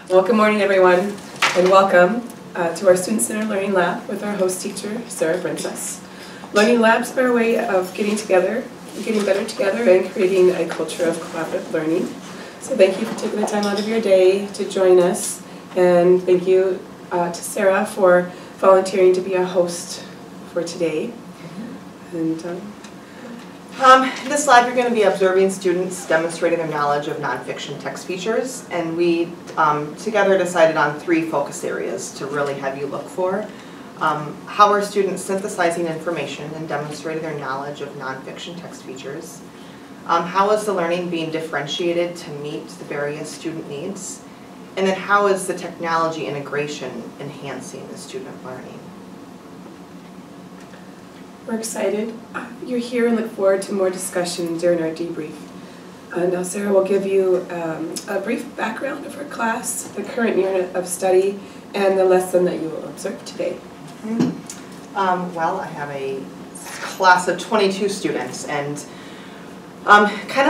Well, good morning, everyone, and welcome to our Student Centered Learning Lab with our host teacher, Sarah Princess. Learning labs are a way of getting together, getting better together, and creating a culture of collaborative learning. So thank you for taking the time out of your day to join us, and thank you to Sarah for volunteering to be our host for today. And in this lab, you're going to be observing students demonstrating their knowledge of nonfiction text features, and we together decided on 3 focus areas to really have you look for. How are students synthesizing information and demonstrating their knowledge of nonfiction text features? How is the learning being differentiated to meet the various student needs? And then how is the technology integration enhancing the student learning? we're excited. You're here and look forward to more discussion during our debrief. Now Sarah will give you a brief background of her class, the current unit of study, and the lesson that you will observe today. Well, I have a class of 22 students, and I got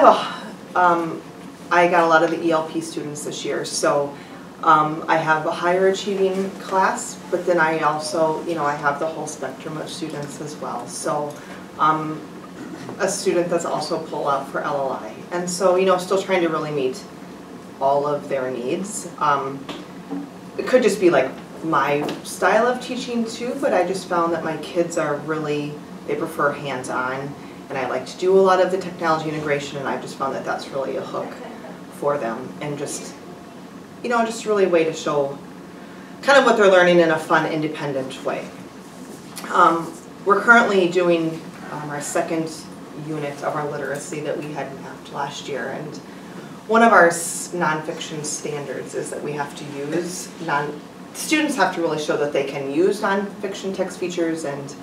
a lot of the ELP students this year, so I have a higher achieving class, but then I also, I have the whole spectrum of students as well. So a student that's also pulled out for LLI, and so still trying to really meet all of their needs. It could just be like my style of teaching too, but I just found that my kids are really, they prefer hands-on, and I like to do a lot of the technology integration, and I've just found that that's really a hook for them, and just just really a way to show kind of what they're learning in a fun, independent way. We're currently doing our second unit of our literacy that we had mapped last year, and one of our nonfiction standards is that we have to use students have to really show that they can use nonfiction text features and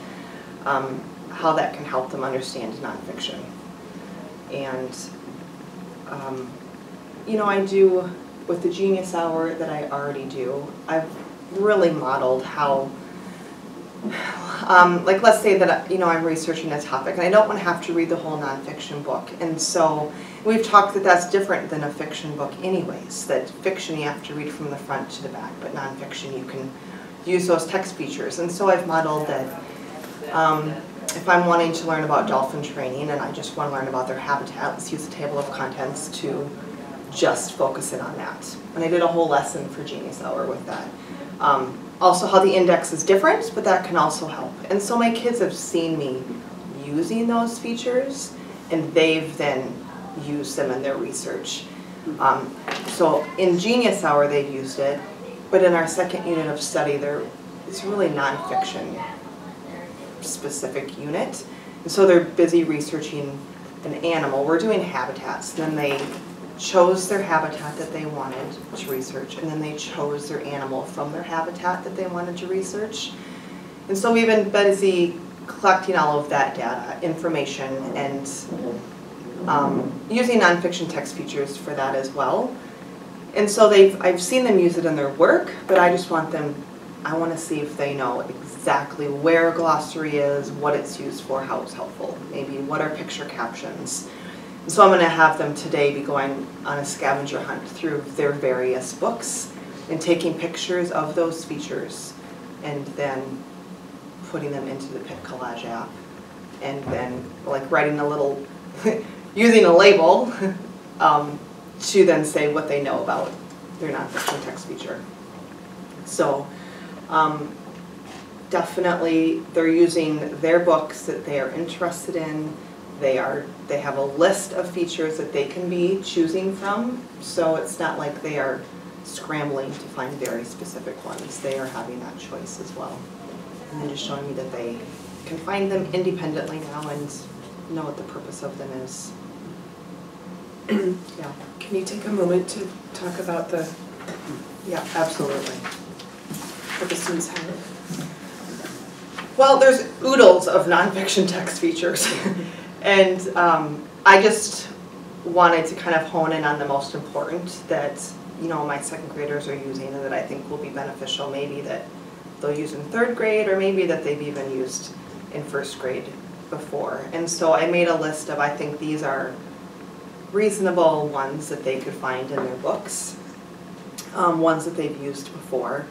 how that can help them understand nonfiction. And I do, with the Genius Hour that I already do, I've really modeled how, like let's say that I'm researching a topic and I don't want to have to read the whole nonfiction book, and so we've talked that that's different than a fiction book anyways, that fiction you have to read from the front to the back, but nonfiction you can use those text features. And so I've modeled that if I'm wanting to learn about dolphin training and I just want to learn about their habitat, let's use the table of contents to just focus in on that. And I did a whole lesson for Genius Hour with that. Also how the index is different, but that can also help. And so my kids have seen me using those features, and they've then used them in their research. So in Genius Hour they've used it, but in our second unit of study it's really nonfiction specific unit. And so they're busy researching an animal. We're doing habitats. Then they chose their habitat that they wanted to research, and then they chose their animal from their habitat that they wanted to research. And so we've been busy collecting all of that data, information, and using nonfiction text features for that as well. And so I've seen them use it in their work, but I just want I want to see if they know exactly where a glossary is, what it's used for, how it's helpful, maybe what are picture captions. So I'm going to have them today be going on a scavenger hunt through their various books and taking pictures of those features and then putting them into the Pic Collage app, and then like writing a little, using a label to then say what they know about their nonfiction text feature. So definitely they're using their books that they are interested in. They have a list of features that they can be choosing from, so it's not like they are scrambling to find very specific ones. They are having that choice as well. And then just showing me that they can find them independently now and know what the purpose of them is. Yeah. Can you take a moment to talk about the Yeah, absolutely. what the students have? Well, there's oodles of nonfiction text features. And I just wanted to kind of hone in on the most important that my second graders are using, and that I think will be beneficial, maybe that they'll use in 3rd grade, or maybe that they've even used in 1st grade before. And so I made a list of, I think these are reasonable ones that they could find in their books. ones that they've used before.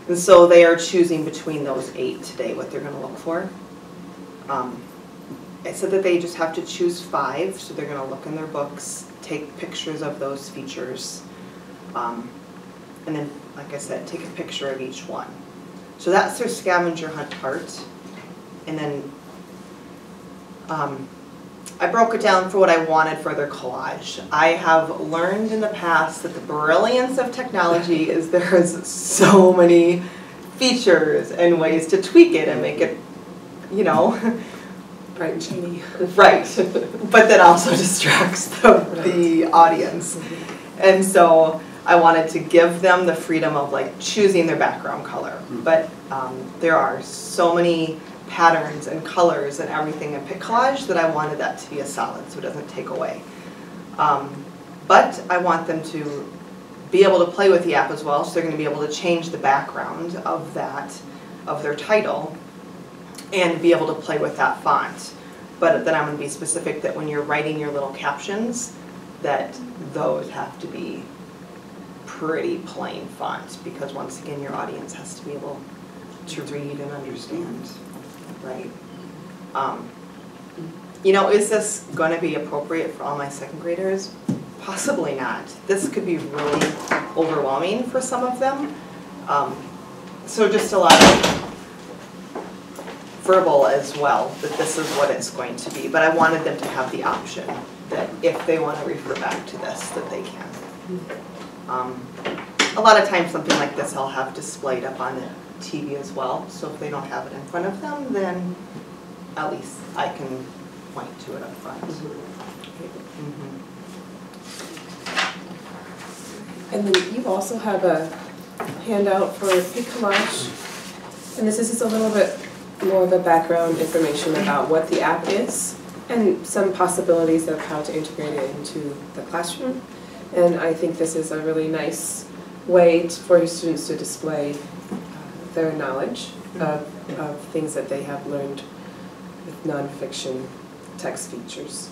And so they are choosing between those 8 today, what they're going to look for. I said that they just have to choose 5, so they're going to look in their books, take pictures of those features, and then, like I said, take a picture of each one. So that's their scavenger hunt part. And then I broke it down for what I wanted for their collage. I have learned in the past that the brilliance of technology is there's so many features and ways to tweak it and make it, you know, bright and shiny. Right, but that also distracts the audience. And so I wanted to give them the freedom of like choosing their background color. But there are so many patterns and colors and everything in Pic Collage that I wanted that to be a solid so it doesn't take away. But I want them to be able to play with the app as well, so they're going to be able to change the background of that, of their title, and be able to play with that font. But then I'm going to be specific that when you're writing your little captions, that those have to be pretty plain font, because once again your audience has to be able to read and understand, right? You know, is this going to be appropriate for all my second graders? Possibly not. This could be really overwhelming for some of them. So just a lot of verbal as well, that this is what it's going to be. But I wanted them to have the option that if they want to refer back to this, that they can. A lot of times something like this I'll have displayed up on the TV as well. So if they don't have it in front of them, then at least I can point to it up front. And then you also have a handout for Pic Collage. And this is just a little bit more of a background information about what the app is and some possibilities of how to integrate it into the classroom. And I think this is a really nice way for your students to display their knowledge of things that they have learned with nonfiction text features.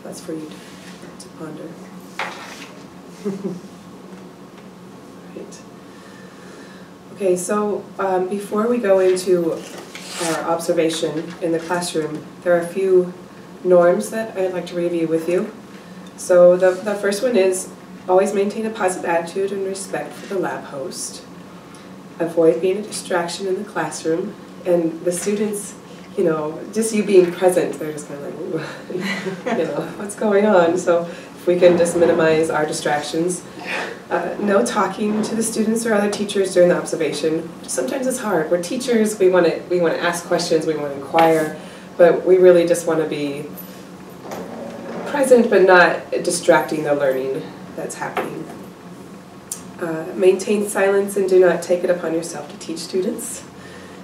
That's for you to ponder. Right. Okay, so before we go into our observation in the classroom, there are a few norms that I'd like to review with you. So the first one is always maintain a positive attitude and respect for the lab host. Avoid being a distraction in the classroom. And the students, you know, just you being present, they're just kind of like, ooh, you know, what's going on? So if we can just minimize our distractions. No talking to the students or other teachers during the observation. Sometimes it's hard. We're teachers, we want to ask questions, we want to inquire, but we really just want to be present but not distracting the learning that's happening. Maintain silence and do not take it upon yourself to teach students.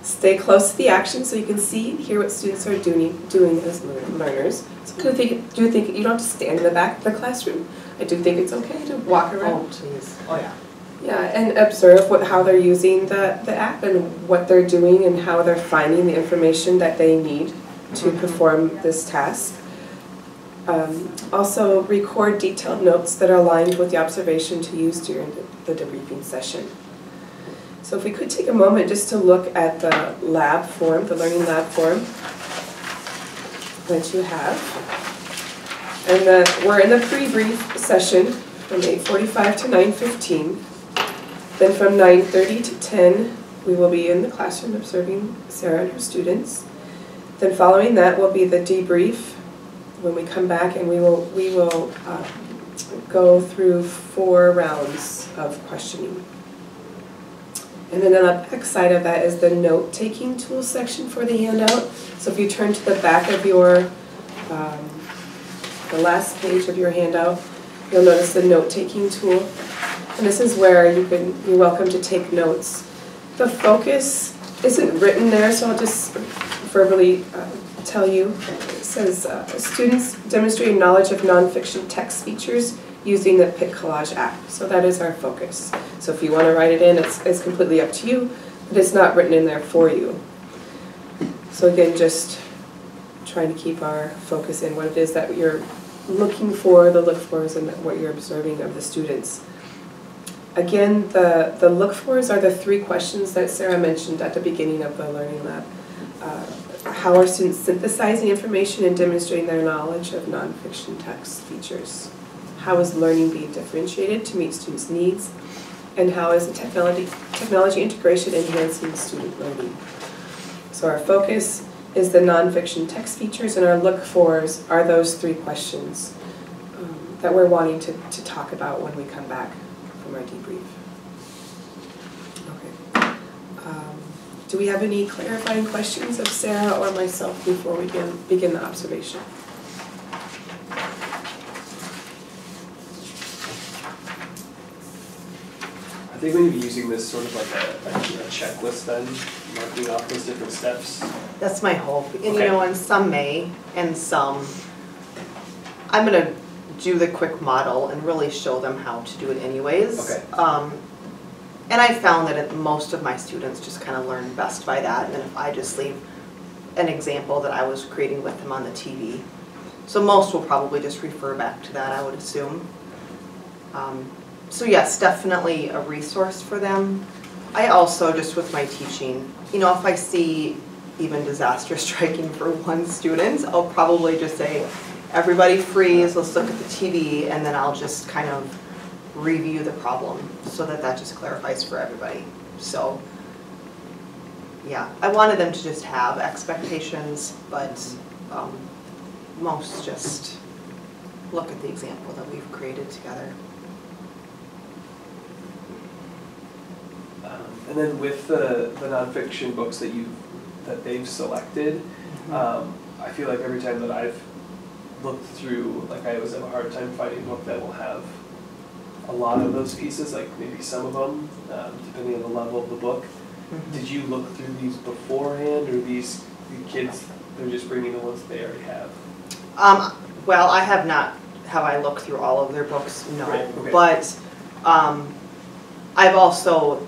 Stay close to the action so you can see and hear what students are doing as learners. So I do think you don't have to stand in the back of the classroom. I do think it's okay to walk around. Oh, jeez. Oh, yeah. Yeah, and observe how they're using the app and what they're doing and how they're finding the information that they need to perform this task. Also, record detailed notes that are aligned with the observation to use during the debriefing session. So if we could take a moment just to look at the lab form, the learning lab form that you have. And we're in the pre-brief session from 8:45 to 9:15. Then from 9:30 to 10, we will be in the classroom observing Sarah and her students. Then following that will be the debrief when we come back, and we will go through 4 rounds of questioning. And then on the back side of that is the note-taking tool section for the handout. So if you turn to the back of your, the last page of your handout, you'll notice the note-taking tool. And this is where you're welcome to take notes. The focus isn't written there, so I'll just verbally tell you. It says, students demonstrating knowledge of nonfiction text features using the Pic Collage app. So that is our focus. So if you want to write it in, it's completely up to you, but it's not written in there for you. So again, just trying to keep our focus in what it is that you're looking for, the look-fors, and what you're observing of the students. Again, the look-fors are the 3 questions that Sarah mentioned at the beginning of the Learning Lab. How are students synthesizing information and demonstrating their knowledge of nonfiction text features? How is learning being differentiated to meet students' needs? And how is the technology integration enhancing student learning? So our focus is the nonfiction text features, and our look-fors are those 3 questions that we're wanting to talk about when we come back from our debrief. Okay. Do we have any clarifying questions of Sarah or myself before we begin the observation? I think we need to be using this sort of like a checklist then, marking off those different steps. That's my hope. And Okay. you know, and some may, and some, I'm gonna do the quick model and really show them how to do it anyways. Okay. And I found that most of my students just kind of learn best by that, and then if I just leave an example that I was creating with them on the TV. So most will probably just refer back to that, I would assume. So yes, definitely a resource for them. I also, just with my teaching, you know, if I see even disaster striking for one student, I'll probably just say, everybody freeze, let's look at the TV, and then I'll just kind of review the problem so that just clarifies for everybody. So yeah, I wanted them to just have expectations, but most just look at the example that we've created together. And then with the nonfiction books that they've selected, I feel like every time that I've looked through, like I always have a hard time finding a book that will have a lot of those pieces, like maybe some of them, depending on the level of the book. Did you look through these beforehand, or the kids, they're just bringing the ones that they already have? Well, I have not, have I looked through all of their books? No. Right, okay. But I've also,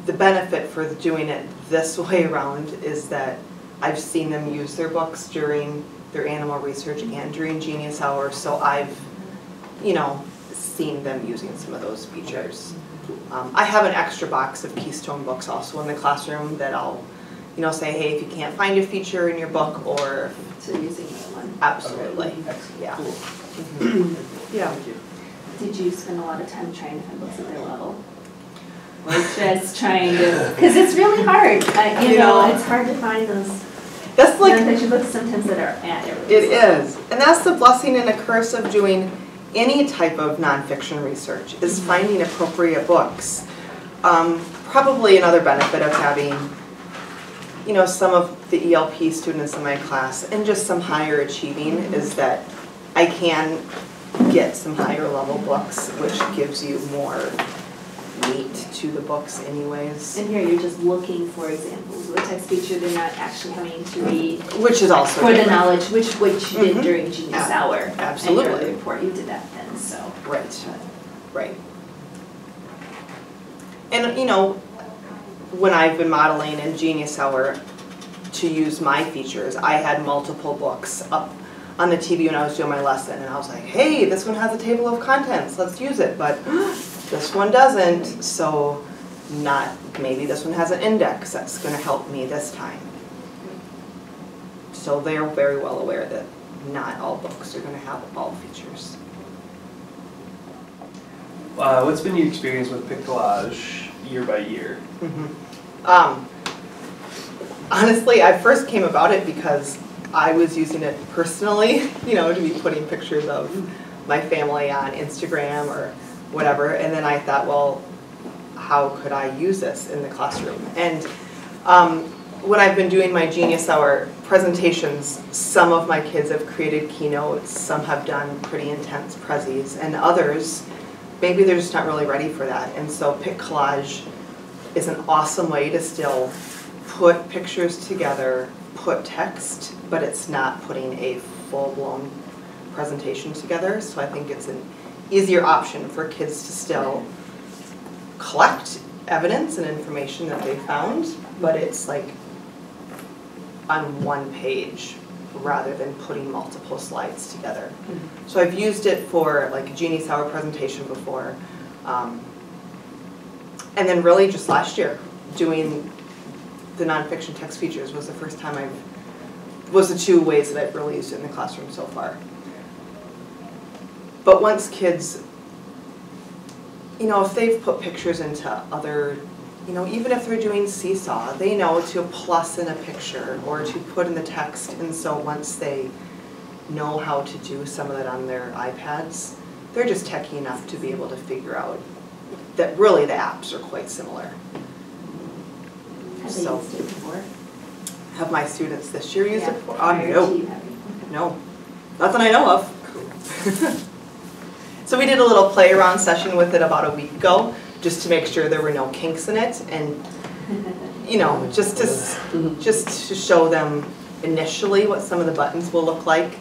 the benefit for doing it this way around is that I've seen them use their books during their animal research and during Genius Hour, so I've, you know, seen them using some of those features. I have an extra box of Keystone books also in the classroom that I'll, you know, say, hey, if you can't find a feature in your book, or So using that one. absolutely, Okay. Excellent. yeah. Cool. Yeah. Thank you. Did you spend a lot of time trying to find books at their level? Or just trying to, because it's really hard. You know, it's hard to find those That's like, nonfiction books sometimes that are at everybody's it level. is, and that's the blessing and a curse of doing any type of nonfiction research, is finding appropriate books. Probably another benefit of having, you know, some of the ELP students in my class and just some higher achieving is that I can get some higher level books, which gives you more meat to the books anyways. And here you're just looking for examples of a text feature. They're not actually having to read Which is also for the different. knowledge, which you did during Genius Hour. Absolutely. And your report, you did that then, so. Right, right. And you know, when I've been modeling in Genius Hour to use my features, I had multiple books up on the TV when I was doing my lesson, and I was like, hey, this one has a table of contents, let's use it, but this one doesn't, so maybe this one has an index that's going to help me this time. So they're very well aware that not all books are going to have all features. What's been your experience with Pic Collage year by year? Honestly, I first came about it because I was using it personally, you know, to be putting pictures of my family on Instagram or whatever, and then I thought, well, how could I use this in the classroom? And when I've been doing my Genius Hour presentations, some of my kids have created keynotes, some have done pretty intense prezzies, and others, maybe they're just not really ready for that. And so Pic Collage is an awesome way to still put pictures together, put text, but it's not putting a full-blown presentation together. So I think it's an easier option for kids to still collect evidence and information that they found, but it's like on one page rather than putting multiple slides together. So I've used it for like a Genius Hour presentation before. And then really just last year, doing the nonfiction text features was the first time was the 2 ways that I've really used it in the classroom so far. But once kids, you know, if they've put pictures into other, you know, even if they're doing Seesaw, they know to plus in a picture or to put in the text. And so once they know how to do some of that on their iPads, they're just techie enough to be able to figure out that really the apps are quite similar. Have they used it before? Have my students this year used it before? Prior No. to you having- No, nothing I know of. So we did a little play around session with it about a week ago, just to make sure there were no kinks in it, and you know, just to show them initially what some of the buttons will look like.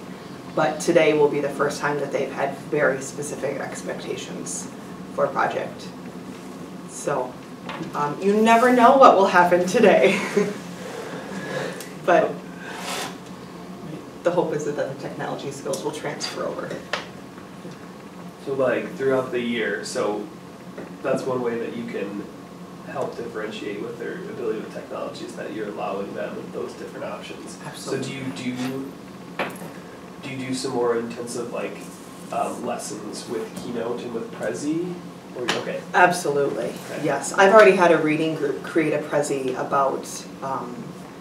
But today will be the first time that they've had very specific expectations for a project. So you never know what will happen today. But the hope is that the technology skills will transfer over. So like throughout the year, so that's one way that you can help differentiate with their ability with technology is that you're allowing them those different options. Absolutely. So do you do some more intensive like lessons with Keynote and with Prezi? Or, okay. Absolutely, Okay. yes. I've already had a reading group create a Prezi about,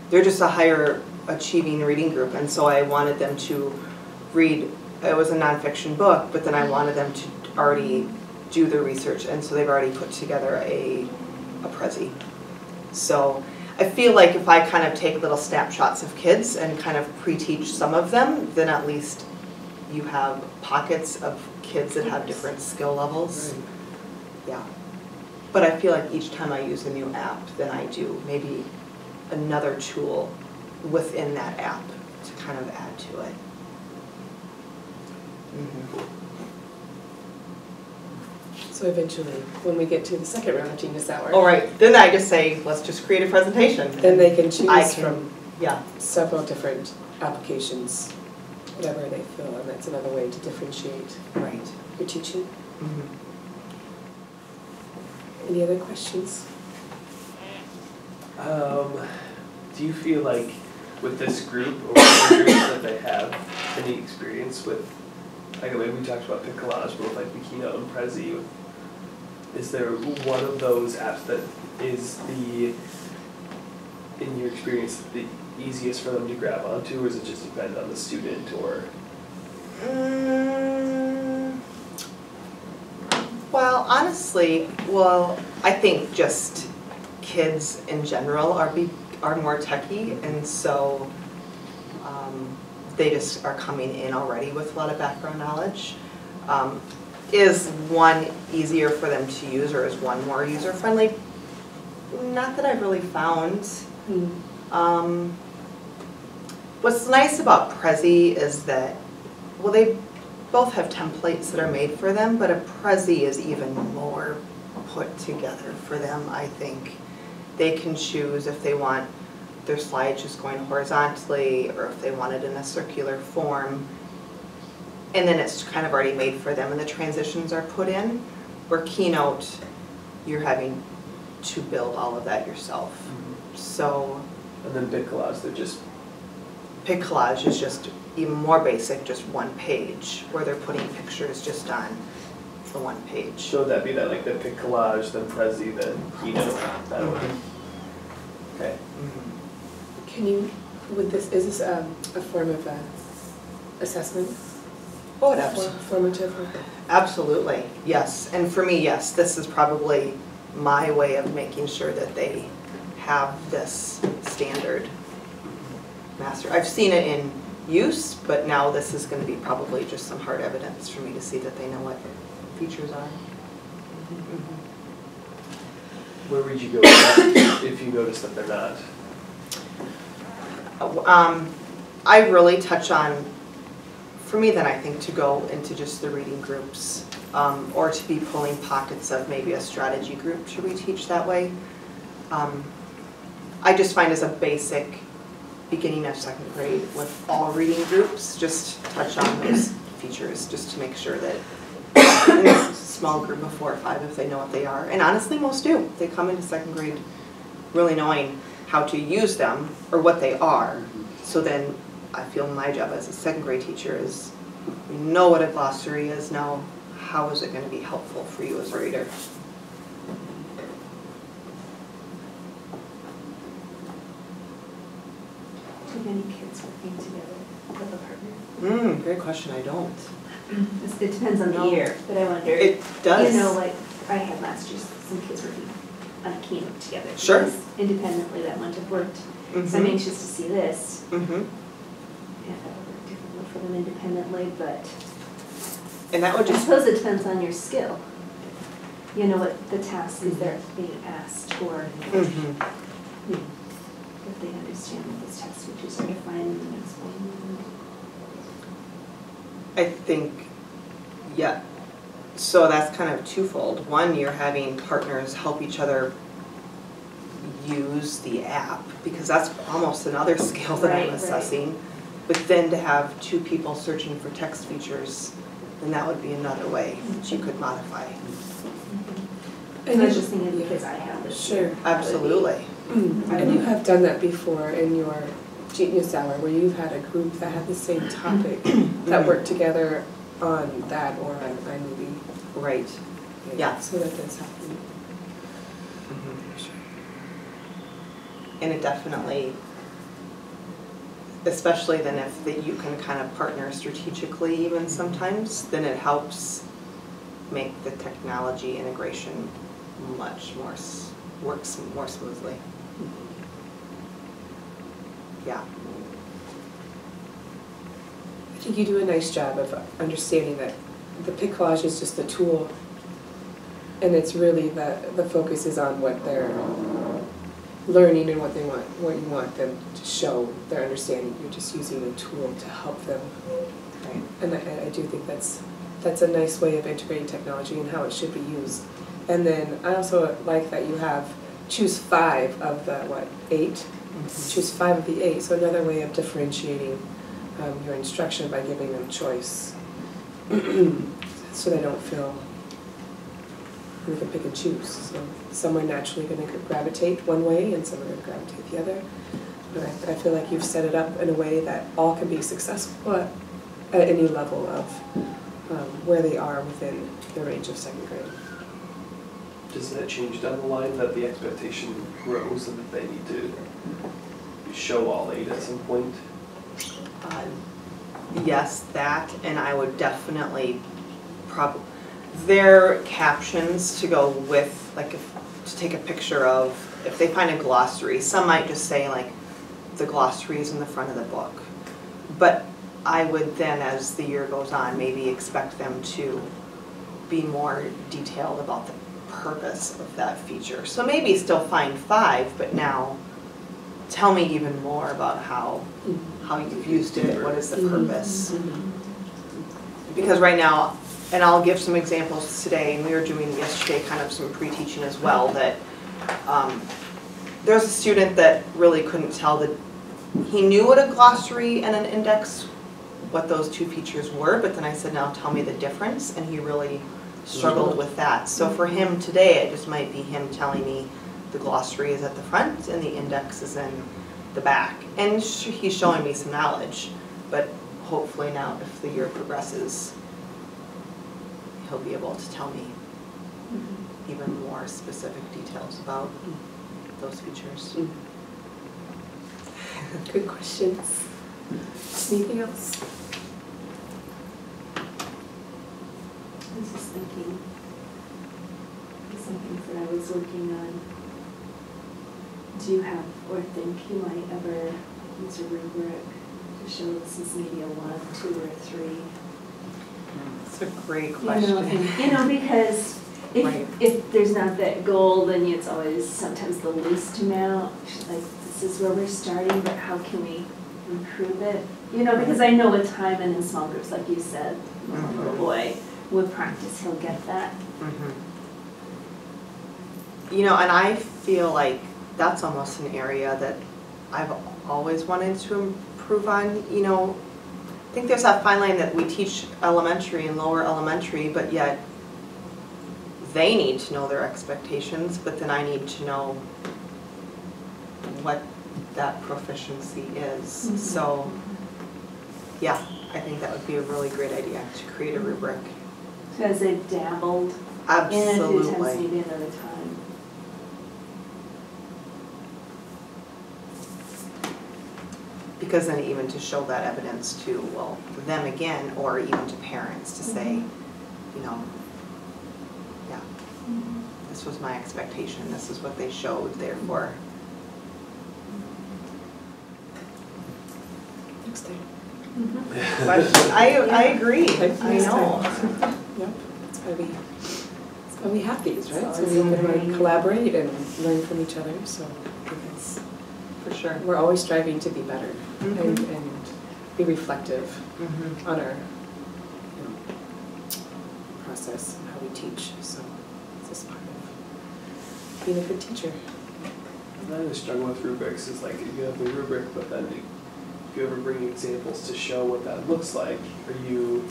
they're just a higher achieving reading group, and so I wanted them to read, it was a nonfiction book, but then I wanted them to already do the research, and so they've already put together a Prezi. So I feel like if I kind of take little snapshots of kids and kind of pre-teach some of them, then at least you have pockets of kids that have different skill levels. Right. Yeah. But I feel like each time I use a new app, then I do maybe another tool within that app to kind of add to it. So eventually, when we get to the second round of Genius Hour, All right, then I just say, let's just create a presentation. then they can choose I can- from Yeah, several different applications, whatever they feel, and that's another way to differentiate right. your teaching. Mhm. Any other questions? Do you feel like with this group or with the groups that they have any experience with, like we talked about Pic Collage, but with like the Keynote and Prezi, is there one of those apps that is in your experience, the easiest for them to grab onto, or does it just depend on the student, or? Well, honestly, I think just kids in general are more techie, and so they just are coming in already with a lot of background knowledge. Is one easier for them to use, or is one more user-friendly? Not that I've really found. What's nice about Prezi is that, well, they both have templates that are made for them, but a Prezi is even more put together for them, I think. They can choose if they want their slide just going horizontally, or if they want it in a circular form. And then it's kind of already made for them, and the transitions are put in. Where Keynote, you're having to build all of that yourself. So, And then Pic Collage, they're just. Pic Collage is just even more basic, just one page, where they're putting pictures just on the one page. So would that be that like the Pic Collage, then Prezi, then Keynote, that way? Okay. Can you, is this a form of assessment? Oh, absolutely. Formative? Absolutely, yes. And for me, yes, this is probably my way of making sure that they have this standard master. I've seen it in use, but now this is going to be probably just some hard evidence for me to see that they know what features are. Where would you go with that if you notice that they're not? I really touch on, for me then I think, to go into just the reading groups, or to be pulling pockets of maybe a strategy group to reteach that way. I just find as a basic beginning of second grade with all reading groups, just touch on those features just to make sure that in a small group of 4 or 5 if they know what they are. And honestly, most do. They come into 2nd grade really knowing how to use them or what they are. So then I feel my job as a 2nd grade teacher is you know what a glossary is now. How is it going to be helpful for you as a reader? Too many kids working together with a partner? Great question. I don't. It depends on the year, but I wonder. It does. You know, like I had last year, some kids working on a keynote together. Sure. Because independently that wouldn't have worked. So I'm anxious to see this. And that would work differently for them independently, but And that would I just. suppose it depends on your skill. You know what the task is they're being asked, or if they understand what those text features are defined and explained. I think, yeah. So that's kind of twofold. One, you're having partners help each other use the app, because that's almost another skill that I'm assessing. But then to have 2 people searching for text features, then that would be another way that you could modify. And I was just thinking because I have this. Sure. Absolutely. And you have done that before in your Genius Hour, where you've had a group that had the same topic that worked together on that or on iMovie. Right. Yeah. So that does happen. And it definitely, especially then if you can kind of partner strategically even sometimes, then it helps make the technology integration much more, works more smoothly. Yeah. I think you do a nice job of understanding that the Pic Collage is just a tool, and it's really the focus is on what they're learning and what they want, what you want them to show their understanding. You're just using a tool to help them. Right. And I do think that's a nice way of integrating technology and how it should be used. And then I also like that you have choose 5 of the 8. Choose 5 of the 8. So another way of differentiating your instruction by giving them choice, so they don't feel we can pick and choose. So some are naturally going to gravitate one way, and some are going to gravitate the other. But I feel like you've set it up in a way that all can be successful at any level of where they are within the range of 2nd grade. Does that change down the line, that the expectation grows and that they need to show all 8 at some point? Yes, that, and I would definitely their captions to go with, like to take a picture of, if they find a glossary, some might just say like the glossary is in the front of the book. But I would then, as the year goes on, maybe expect them to be more detailed about the purpose of that feature. So maybe still find 5, but now tell me even more about how you've used it, what is the purpose. Because right now, and I'll give some examples today, and we were doing yesterday kind of some pre-teaching as well, that there's a student that really couldn't tell that he knew what a glossary and an index, what those 2 features were, but then I said, now tell me the difference, and he really struggled with that. So for him today, it just might be him telling me the glossary is at the front and the index is in the back. And he's showing me some knowledge, but hopefully now if the year progresses, he'll be able to tell me even more specific details about those features. Good questions. Anything else? I was just thinking, some things that I was working on. Do you have, or think you might ever use a rubric to show this is maybe a 1, 2, or 3? That's a great question. You know, because if there's not that goal, then it's always sometimes the least amount. Like, this is where we're starting, but how can we improve it? You know, because I know with time and in small groups, like you said, little boy, with practice, he'll get that. You know, and I feel like that's almost an area that I've always wanted to improve on. You know, I think there's that fine line that we teach elementary and lower elementary, but yet they need to know their expectations, but then I need to know what that proficiency is. Mhm. So, yeah, I think that would be a really great idea to create a rubric. Because they've dabbled in it a few times, Absolutely. maybe another time. Because then even to show that evidence to, well, them again, or even to parents to say, you know, yeah, this was my expectation, this is what they showed, therefore. Next time. I agree, Like, I next know. time. Yep, that's why we have these, right? So always we can like learning. collaborate and learn from each other, so because For sure. we're always striving to be better and Mhm. be reflective Mhm. on our, you know, process and how we teach, so it's just part of being a good teacher. I always struggle with rubrics is like you have the rubric, but then if you ever bring examples to show what that looks like, are you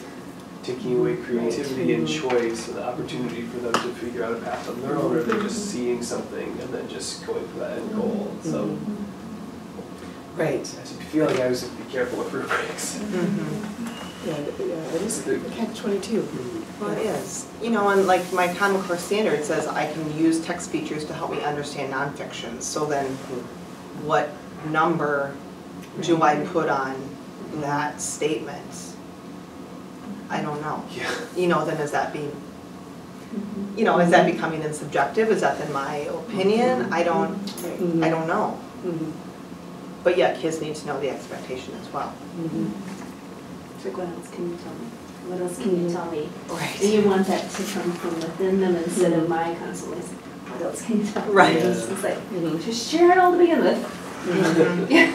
taking away creativity and choice and the opportunity for them to figure out a path on their own, or are they just seeing something and then just going for that end goal? And so Right. I just feel like I always have to be careful with rubrics. Yeah, it is a catch-22. Well, it is. You know, and like my Common Core standard says I can use text features to help me understand nonfiction. So then what number do I put on that statement? I don't know. Yeah. You know, then is that being, you know, is that becoming then subjective? Is that then my opinion? I don't know. Mhm. But yeah, kids need to know the expectation as well. Mhm. It's like, what else can you tell me? What else can you tell me? And Right. you want that to come from within them instead of my constantly saying, what else can you tell me? Right. It's like, Mhm. just share it all to begin with. Mhm. Yeah.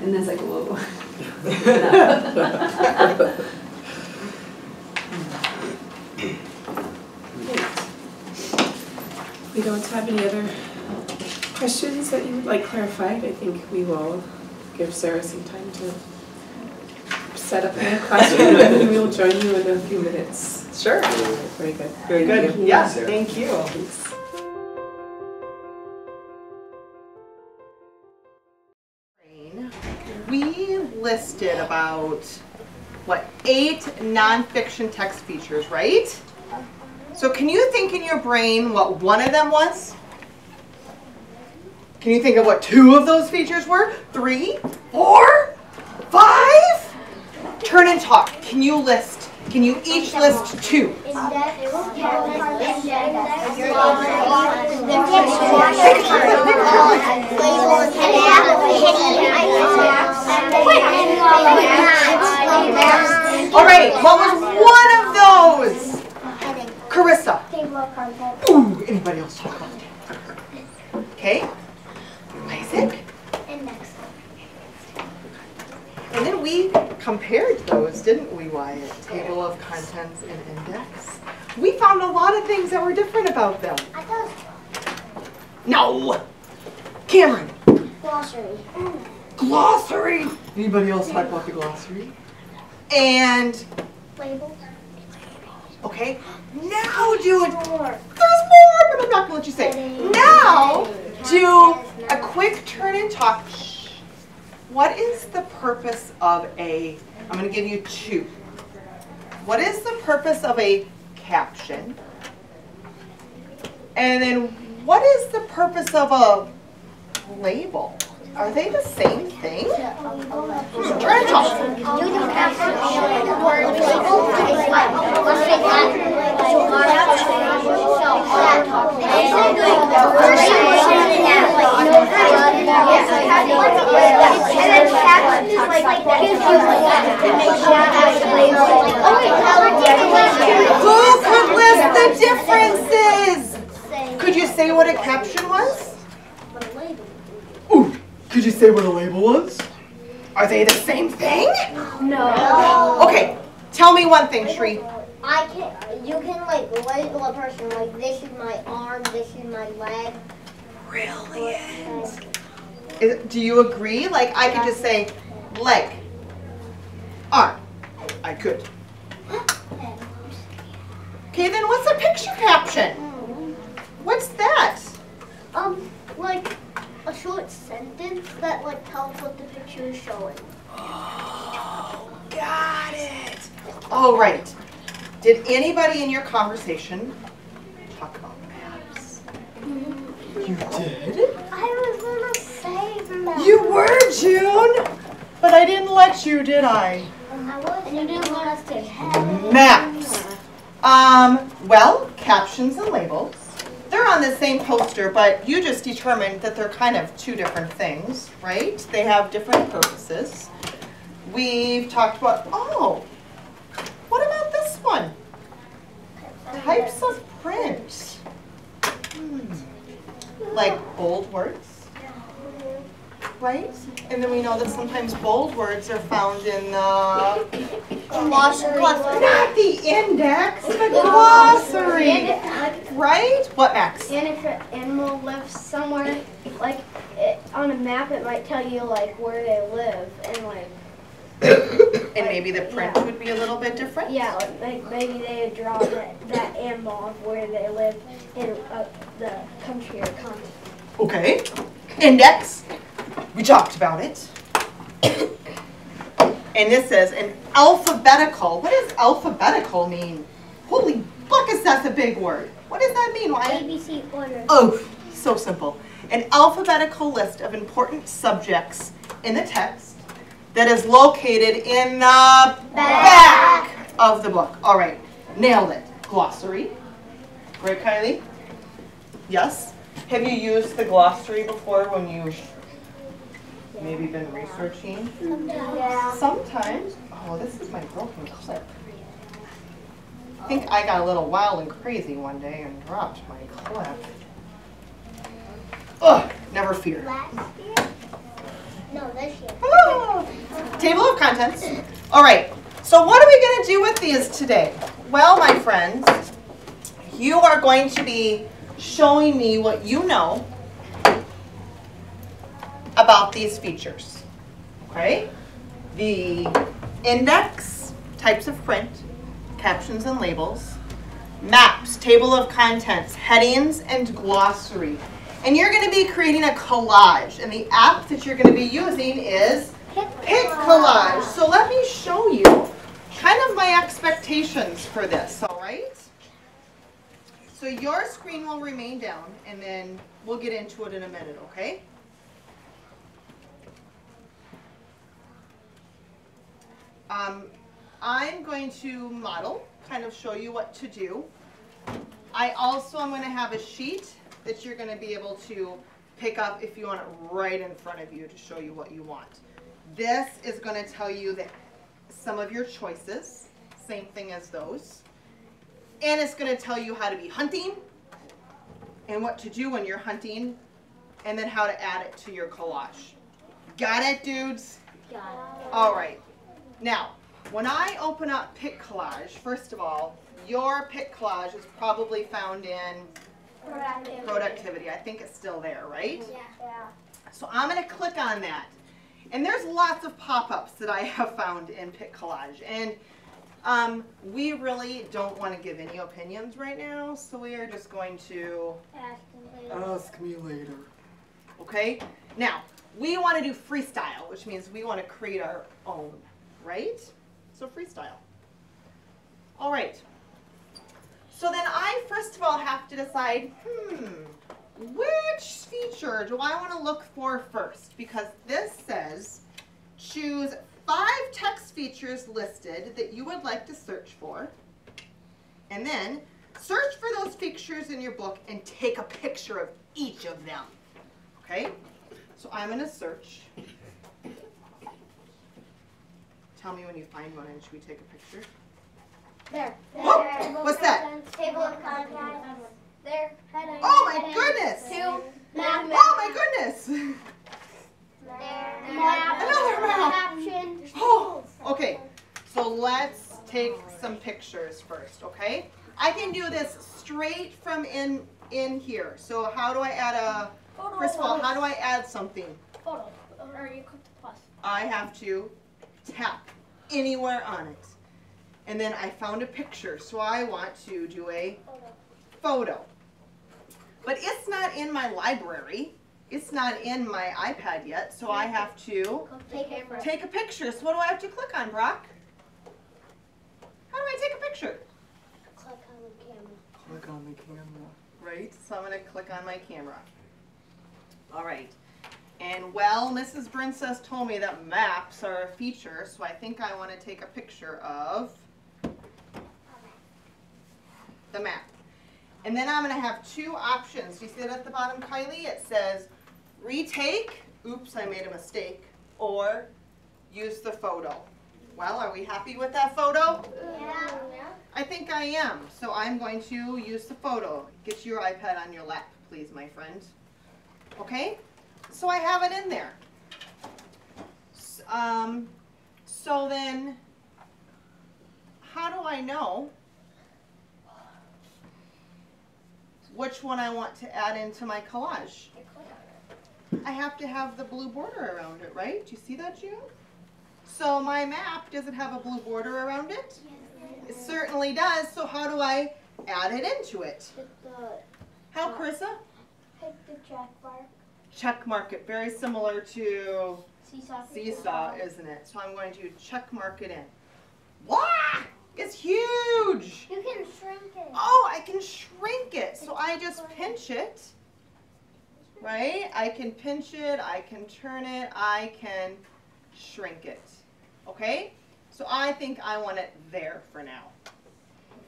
And then it's like, whoa. We don't have any other questions that you would like clarified. I think we will give Sarah some time to set up in the classroom and we will join you in a few minutes. Sure. Very good. Very Thank good. you. Yeah, Sarah. thank you. Thanks. We listed about, what, 8 nonfiction text features, right? So can you think in your brain what one of them was? Can you think of what 2 of those features were? 3? 4? 5? Turn and talk. Can you list? Can you each list 2? All right, what was one of those? Carissa. Ooh, anybody else talk about it? Okay. Isaac. And then we compared those, didn't we, Wyatt? Table of contents and index. We found a lot of things that were different about them. No! Cameron. Glossary. Anybody else talk about the glossary? And, okay, now do it. There's more, but I'm not gonna let you say it. Now, do a quick turn and talk. What is the purpose of a, I'm going to give you 2. What is the purpose of a caption? And then what is the purpose of a label? Are they the same thing? Turn and talk. Who could list the differences? Could you say what a caption was? Ooh, could you say what a label was? Are they the same thing? No. Okay, tell me one thing, Shri. You can like label a person like this is my arm, this is my leg. Brilliant. Do you agree? Like I could just say leg, arm. I could. Okay, then what's a picture caption? What's that? Like a short sentence that like tells what the picture is showing. Oh, got it. All right. Did anybody in your conversation talk about maps? You did? I was gonna say maps. You were, June. But I didn't let you, did I? And you didn't want us to have Maps. Well, captions and labels. They're on the same poster, but you just determined that they're kind of two different things, right? They have different purposes. We've talked about, oh, what about this one? Types of print. Like bold words, right? And then we know that sometimes bold words are found in the glossary. not the index, the glossary. Right? What, Max? And if an animal lives somewhere, like on a map, it might tell you like where they live and like. And maybe the print would be a little bit different? Yeah, like maybe they would draw that animal of where they live in the country or continent. Okay. Index. We talked about it. And this says an alphabetical. What does alphabetical mean? Holy buckets, that's a big word. What does that mean, Wyatt? ABC order. Oh, so simple. An alphabetical list of important subjects in the text that is located in the back of the book. All right, nailed it. Glossary. Right, Kylie? Yes? Have you used the glossary before when you've maybe been researching? Yeah. Sometimes. Oh, this is my broken clip. I think I got a little wild and crazy one day and dropped my clip. Ugh, never fear. Last year? No, this year. Ah, table of contents. All right, so what are we going to do with these today? Well, my friends, you are going to be showing me what you know about these features. Okay? The index, types of print, captions and labels, maps, table of contents, headings, and glossary. And you're going to be creating a collage. And the app that you're going to be using is Pic Collage. So let me show you kind of my expectations for this, all right? So your screen will remain down, and then we'll get into it in a minute, okay? I'm going to model, kind of show you what to do. I also am going to have a sheet that you're going to be able to pick up if you want it right in front of you to show you what you want. This is going to tell you that some of your choices, same thing as those. And it's going to tell you how to be hunting and what to do when you're hunting, and then how to add it to your collage. Got it, dudes? Got it. All right. Now, when I open up Pic Collage, first of all, your Pic Collage is probably found in productivity. I think it's still there, right? Yeah. So I'm going to click on that. And there's lots of pop-ups that I have found in Pic Collage. And we really don't want to give any opinions right now, so we are just going to ask me later. Okay? Now, we want to do freestyle, which means we want to create our own, right? So freestyle. All right. So then I, first of all, have to decide, which feature do I want to look for first? Because this says, choose 5 text features listed that you would like to search for, and then search for those features in your book and take a picture of each of them. Okay? So I'm going to search. Tell me when you find one, and should we take a picture? There. Oh, what's that? Table of contents. There. Heading. Oh my goodness! 2. Oh my goodness! There. Another map. Caption. Oh, okay. So let's take some pictures first, okay? I can do this straight from in here. So how do I add a, first of all, how do I add something? Photo. Or you click the plus. I have to tap anywhere on it. And then I found a picture, so I want to do a photo. But it's not in my library. It's not in my iPad yet, so I have to take a picture. So what do I have to click on, Brock? How do I take a picture? Click on the camera. Click on the camera, right? So I'm going to click on my camera. All right. And well, Mrs. Princess told me that maps are a feature, so I think I want to take a picture of the map. And then I'm going to have two options. Do you see that at the bottom, Kylie? It says retake, oops, I made a mistake, or use the photo. Well, are we happy with that photo? Yeah. I think I am. So I'm going to use the photo. Get your iPad on your lap, please, my friend. Okay? So I have it in there. So then, how do I know which one I want to add into my collage? I have to have the blue border around it, right? Do you see that, June? So my map, does it have a blue border around it? Yes. It certainly does. So how do I add it into it? How, Carissa? Hit the check mark. Check mark it. Very similar to Seesaw. isn't it? So I'm going to check mark it in. Wow! It's huge! You can shrink it. Oh, I can shrink it. So I just pinch it, right? I can pinch it, I can turn it, I can shrink it. Okay? So I think I want it there for now.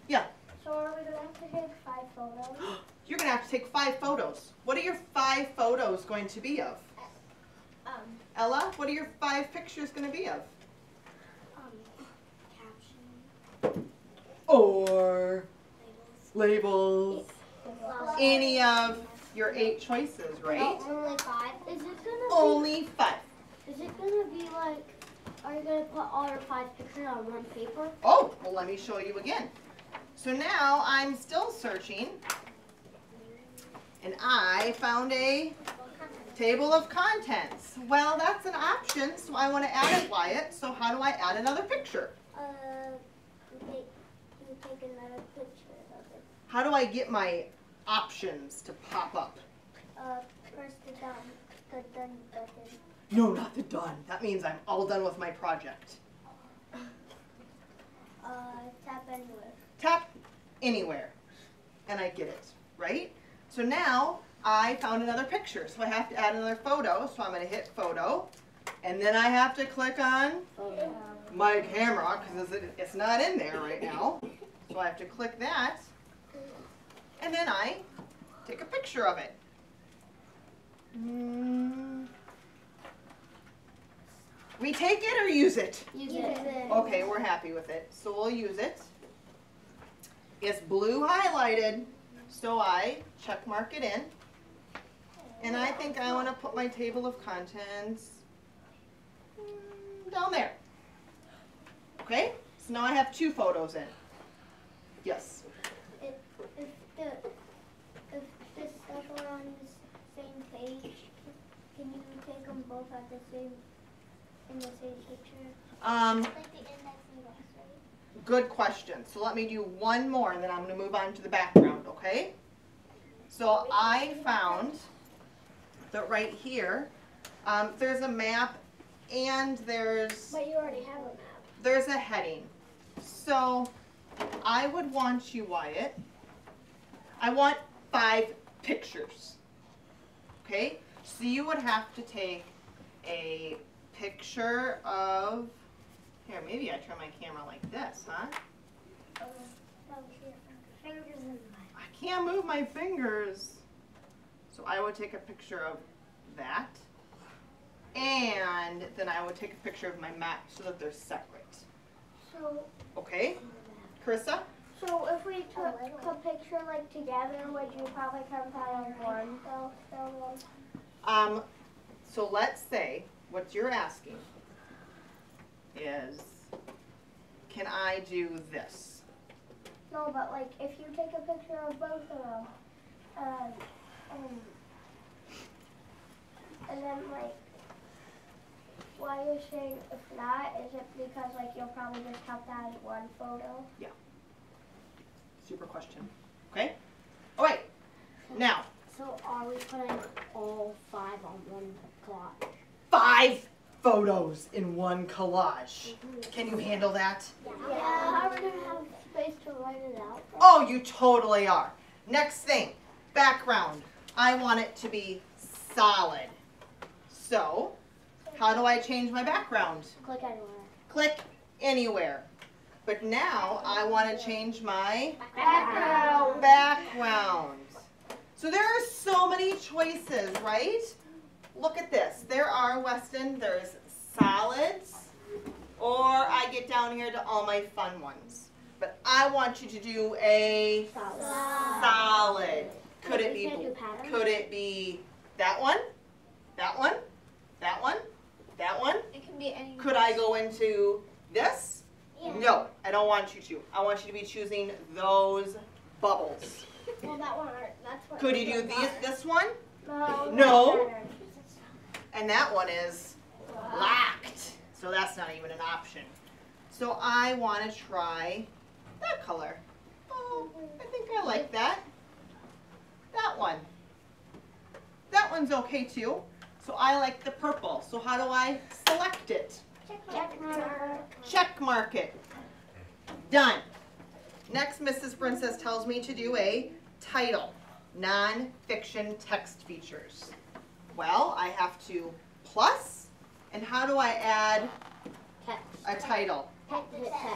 Yeah. So are we going to have to take 5 photos? You're going to have to take 5 photos. What are your 5 photos going to be of? Ella, what are your 5 pictures going to be of? Caption. Or labels. Any of your 8 choices, right? No, only 5. Is it going to Only 5. be, is it going to be like, are you going to put all your 5 pictures on one paper? Oh, well, let me show you again. So now I'm still searching, and I found a table of contents. Well, that's an option, so I want to add it, Wyatt. So how do I add another picture? You take another picture of it. How do I get my options to pop up? Press the done button. No, not the done. That means I'm all done with my project. Tap anywhere. Tap anywhere, and I get it, right? So now I found another picture, so I have to add another photo, so I'm going to hit photo, and then I have to click on my camera, because it's not in there right now, so I have to click that, and then I take a picture of it. Retake it or use it? Use it. Okay, we're happy with it, so we'll use it. It's blue highlighted, so I check mark it in. And I think I want to put my table of contents down there. Okay, so now I have 2 photos in. Yes? If the stuff are on the same page, can you take them both at the same, in the same picture? Like the index and box, right? Good question. So let me do one more and then I'm going to move on to the background, okay? So I found that right here, there's a map and there's But you already have a map. there's a heading. So I would want you, Wyatt, I want 5 pictures. Okay? So you would have to take a picture of, here, maybe I turn my camera like this, huh? Fingers in I can't move my fingers. So I would take a picture of that. And then I would take a picture of my map so that they're separate. So, Okay? Carissa? so if we took a picture like together, would you probably come out on one photo? So let's say what you're asking is, can I do this? No, but like if you take a picture of both of them, and then like why you're saying flat, is it because like you'll probably just have that as one photo? Super question. Okay? All right. Now, So are we putting all 5 on one collage? 5 photos in one collage. Can you handle that? Yeah, are we gonna have space to write it out? Oh, you totally are. Next thing, background. I want it to be solid. So, how do I change my background? Click anywhere. Click anywhere. But now I want to change my background. So there are so many choices, right? Look at this. There are, Weston, there's solids, or I get down here to all my fun ones. But I want you to do a solid. Could it be that one? That one? That one? That one? It can be any. Could I go into this? Yeah. No, I don't want you to. I want you to be choosing those bubbles. Well, that one, that's what. Could you do this one? No. No. And that one is locked. So that's not even an option. So I want to try that color. Oh, I think I like that. That one. That one's okay too. So I like the purple. So how do I select it? Check mark. Check mark it. Done. Next, Mrs. Princess tells me to do a title, non-fiction text features. Well, I have to plus, and how do I add a title?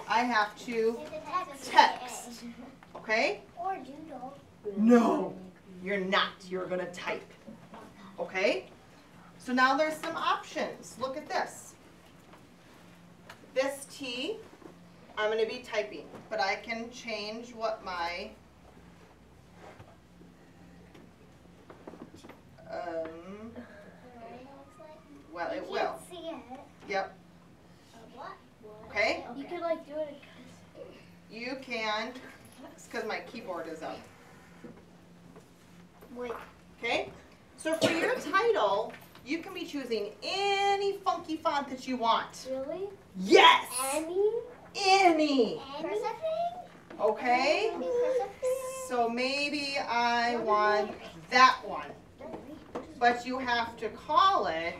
I have to text, okay? Or doodle. No, you're not. You're going to type, okay? So now there's some options. Look at this. This T, I'm going to be typing, but I can change what my well, it will. See it. Yep. What? Okay? You could like do it. You can, it's because my keyboard is up. Wait. Okay? So for your title, you can be choosing any funky font that you want. Really? Yes! Any? Any! Anything? Okay? So maybe I want that one. But you have to call it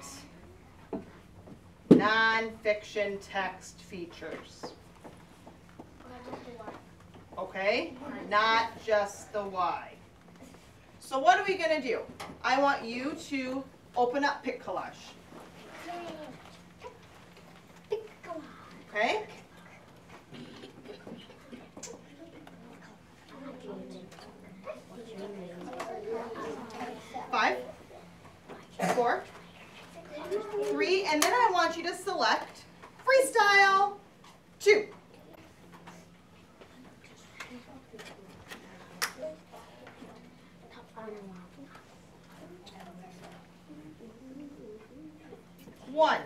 non-fiction text features. Okay? Not just the Y. So what are we going to do? I want you to open up Pic Collage. Okay? Five, 4, 3, and then I want you to select Freestyle 2. One.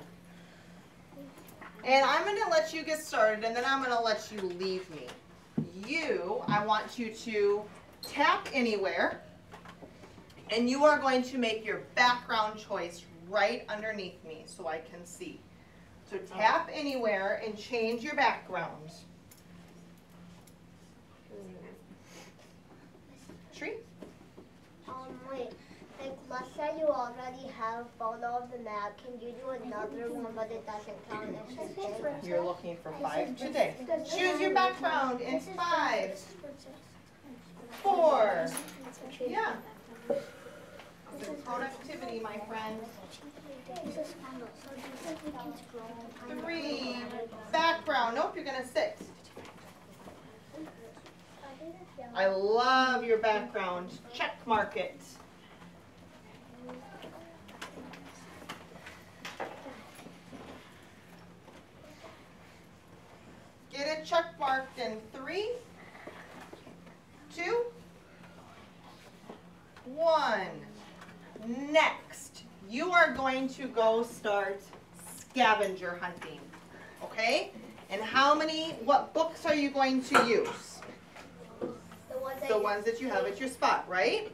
And I'm going to let you get started, and then I'm going to let you leave me. I want you to tap anywhere, and you are going to make your background choice right underneath me so I can see. So tap anywhere and change your background. Tree? Wait. Like, let's say you already have a photo of the map. Can you do another one, but it doesn't count as a You're looking for 5 today. Choose your background in 5, 4. Yeah. This is productivity, my friend. 3. Background. Nope, you're going to 6. I love your background. Check mark it. Get it check marked in 3, 2, 1. Next, you are going to go start scavenger hunting. Okay? And what books are you going to use? The ones that you have at your spot, right?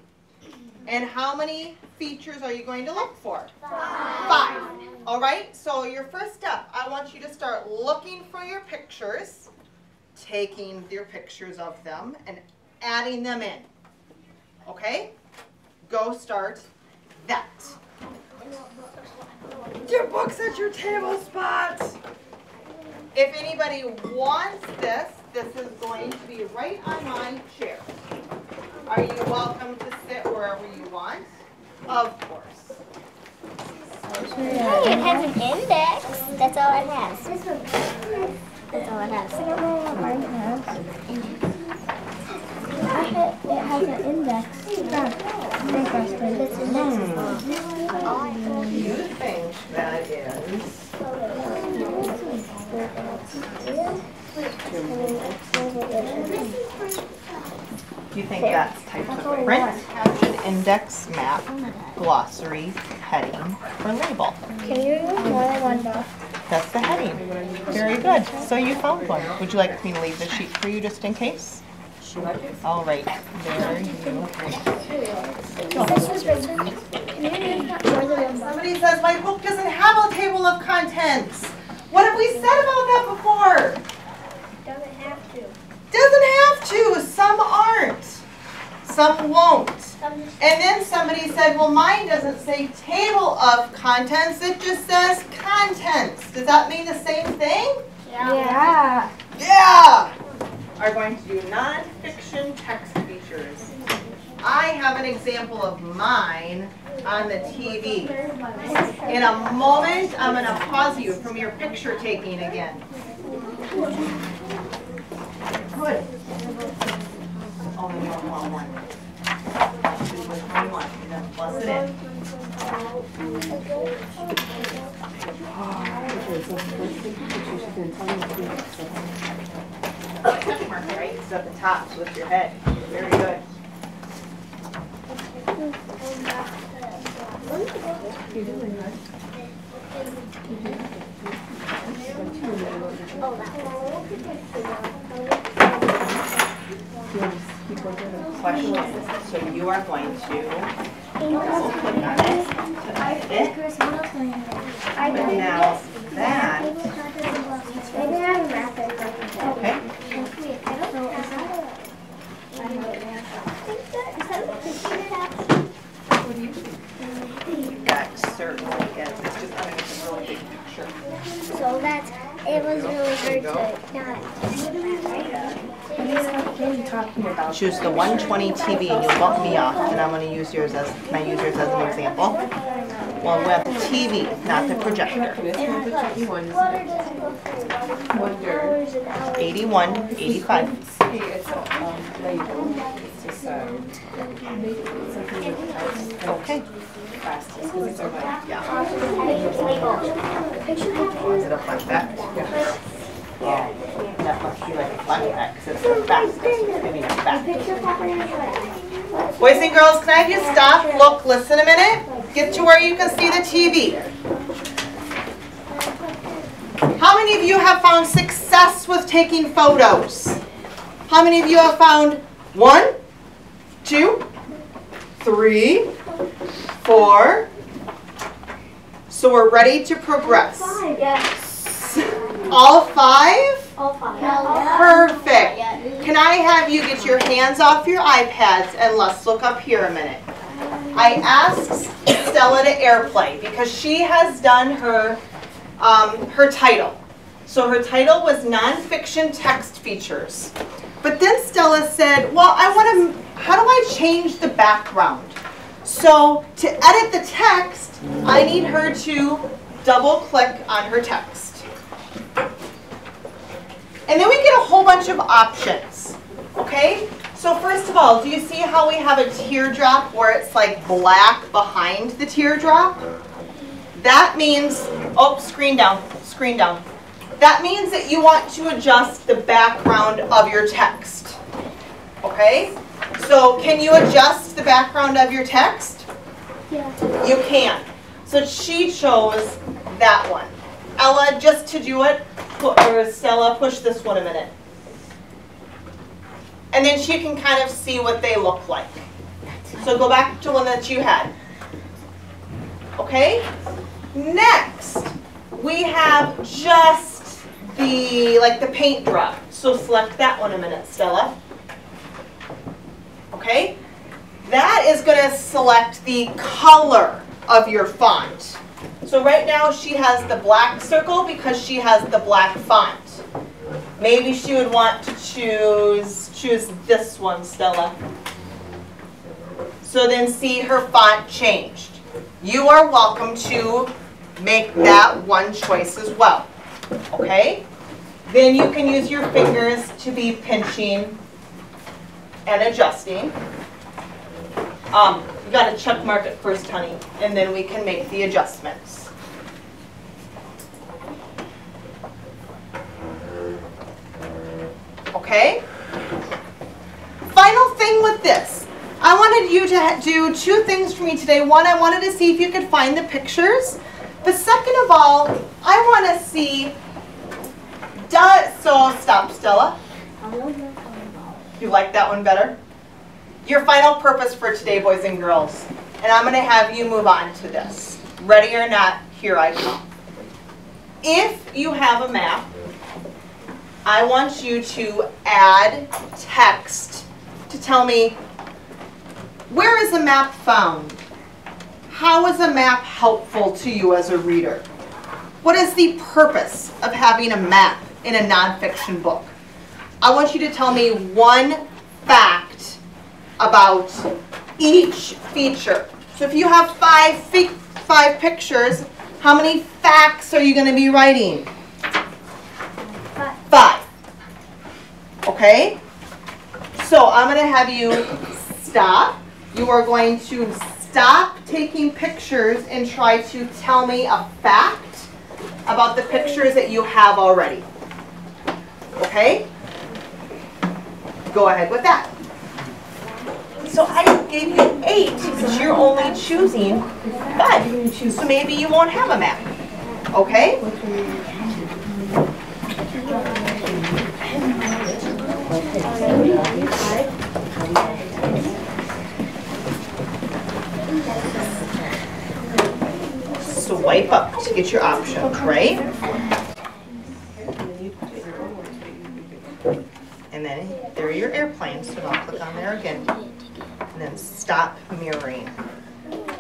And how many features are you going to look for? 5. All right, so your first step, I want you to start looking for your pictures, taking your pictures of them, and adding them in. Okay? Go start that. Your book's at your table spot. If anybody wants this, this is going to be right on my chair. Are you welcome to sit wherever you want? Of course. Hey, it has an index. That's all it has. That's all it has. I don't know what mine has. It has an index. This index is long. You think that is? Do you think that's typed of print, caption, index, map, glossary, heading, or label? Can you use more than one book? That's the heading. Very good. So you found one. Would you like me to leave the sheet for you just in case? All right. There you go. Somebody says my book doesn't have a table of contents. What have we said about that before? Doesn't have to. Doesn't have to. Some aren't. Some won't. And then somebody said, well, mine doesn't say table of contents. It just says contents. Does that mean the same thing? Yeah. Yeah. Are going to do nonfiction text features. I have an example of mine on the TV. In a moment, I'm going to pause you from your picture taking again. Good. Only one. Choose which one you want, and then plus it in. Check mark, right? It's at the top, so lift your head. Very good. Question. So you are going to click on it to edit it. And now that. Okay. That certainly is. It's just underneath a really big picture. So that's, it was really hard to not. Choose the 120 TV and you'll bump me off, and I'm going to use yours as, can I use yours as an example? Well, we have the TV, not the projector. 81, 85. Okay. Yeah. Is it a flash back? Yeah. That must be like a flashback because it's the fastest. Maybe it's back. Boys and girls, can I have you stop, look, listen a minute? Get to where you can see the TV. How many of you have found success with taking photos? How many of you have found 1, 2, 3, 4? So we're ready to progress. Yes. All 5? All 5. Perfect. Can I have you get your hands off your iPads and let's look up here a minute. I asked Stella to airplay because she has done her title. So her title was nonfiction text features. But then Stella said, well, how do I change the background? So to edit the text, I need her to double click on her text. And then we get a whole bunch of options, okay? So first of all, do you see how we have a teardrop where it's like black behind the teardrop? That means, oh, screen down. That means that you want to adjust the background of your text, okay? So can you adjust the background of your text? Yeah. You can. So she chose that one. Ella, just to do it, or Stella, push this one a minute. And then she can kind of see what they look like. So So go back to one that you had. Okay? Next, we have just the paint drop. So select that one a minute, Stella. Okay? That is going to select the color of your font. So right now she has the black circle because she has the black font. Maybe she would want to choose this one, Stella. So then see her font changed. You are welcome to make that one choice as well. Okay? Then you can use your fingers to be pinching and adjusting. You got to check mark it first, honey, and then we can make the adjustments. Okay? Final thing with this. I wanted you to do two things for me today. One, I wanted to see if you could find the pictures. But second of all, I want to see, so stop, Stella. You like that one better? Your final purpose for today, boys and girls. And I'm going to have you move on to this. Ready or not, here I come. If you have a map, I want you to add text to tell me, where is a map found? How is a map helpful to you as a reader? What is the purpose of having a map in a nonfiction book? I want you to tell me one fact about each feature. So if you have five pictures, how many facts are you going to be writing? 5. Okay? So I'm going to have you stop. You are going to stop taking pictures and try to tell me a fact about the pictures that you have already. Okay? Go ahead with that. So I gave you 8 because you're only choosing 5. So maybe you won't have a map. Okay? Swipe up to get your options, right? And then there are your airplanes, so I'll click on there again. And then stop mirroring.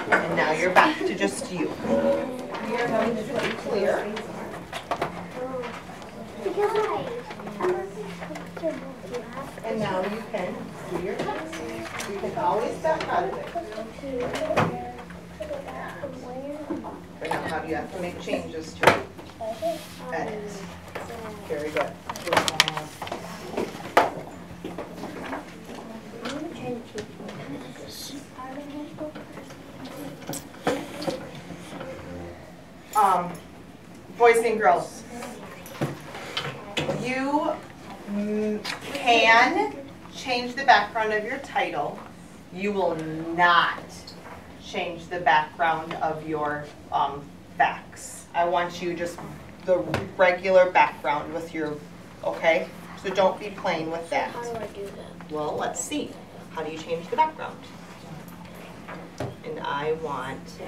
And now you're back to just you. You're going to put clear. And now you can do your text. You can always back out of it. But now how do you have to make changes to it? Edit. Very good. Boys and girls, you can change the background of your title. You will not change the background of your facts. I want you just the regular background with your, okay? So don't be playing with that. How do I do that? Well, let's see. How do you change the background? And I want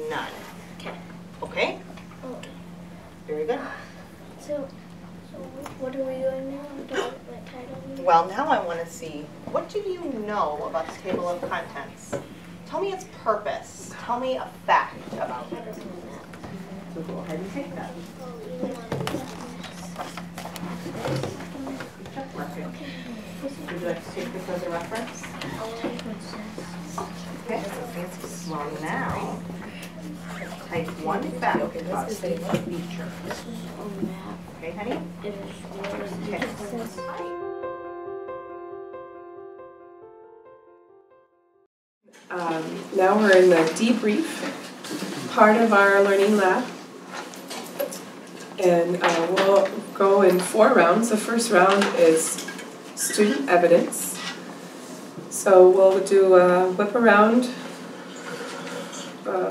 none. Okay. Okay? Okay. Very good. So what are we doing now? Do what title? Well, now I want to see, what do you know about the table of contents? Tell me its purpose. Tell me a fact about it. So go ahead and take that. Would you like to take this as a reference? Okay. Well, now, type one fact about each feature. Okay, honey? Okay. Now we're in the debrief part of our learning lab. And we'll go in 4 rounds. The first round is student evidence. So we'll do a whip around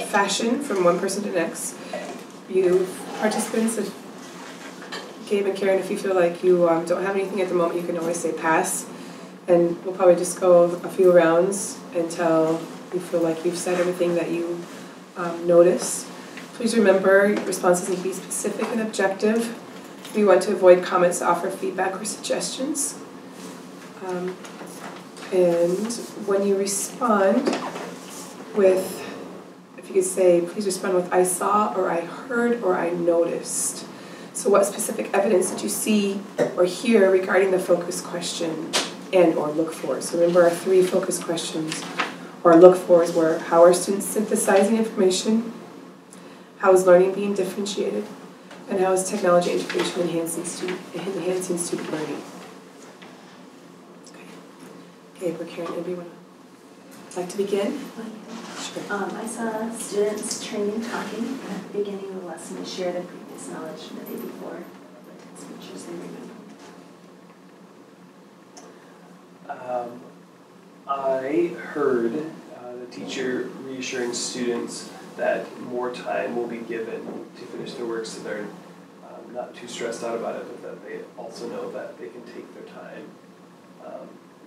fashion from one person to the next. You participants, Gabe and Karen, if you feel like you don't have anything at the moment, you can always say pass. And we'll probably just go a few rounds until you feel like you've said everything that you noticed. Please remember, your responses need to be specific and objective. We want to avoid comments to offer feedback or suggestions. And when you respond with, if you could say, please respond with I saw, or I heard, or I noticed. So what specific evidence did you see or hear regarding the focus question and or look for? So remember our 3 focus questions or look fors were, how are students synthesizing information? How is learning being differentiated? And how is technology integration enhancing student learning? Okay, we're Karen, anybody want to like to begin? Sure. I saw students training talking at the beginning of the lesson to share their previous knowledge from the day before, the text features they remember. I heard the teacher reassuring students that more time will be given to finish their work, so they're not too stressed out about it, but that they also know that they can take their time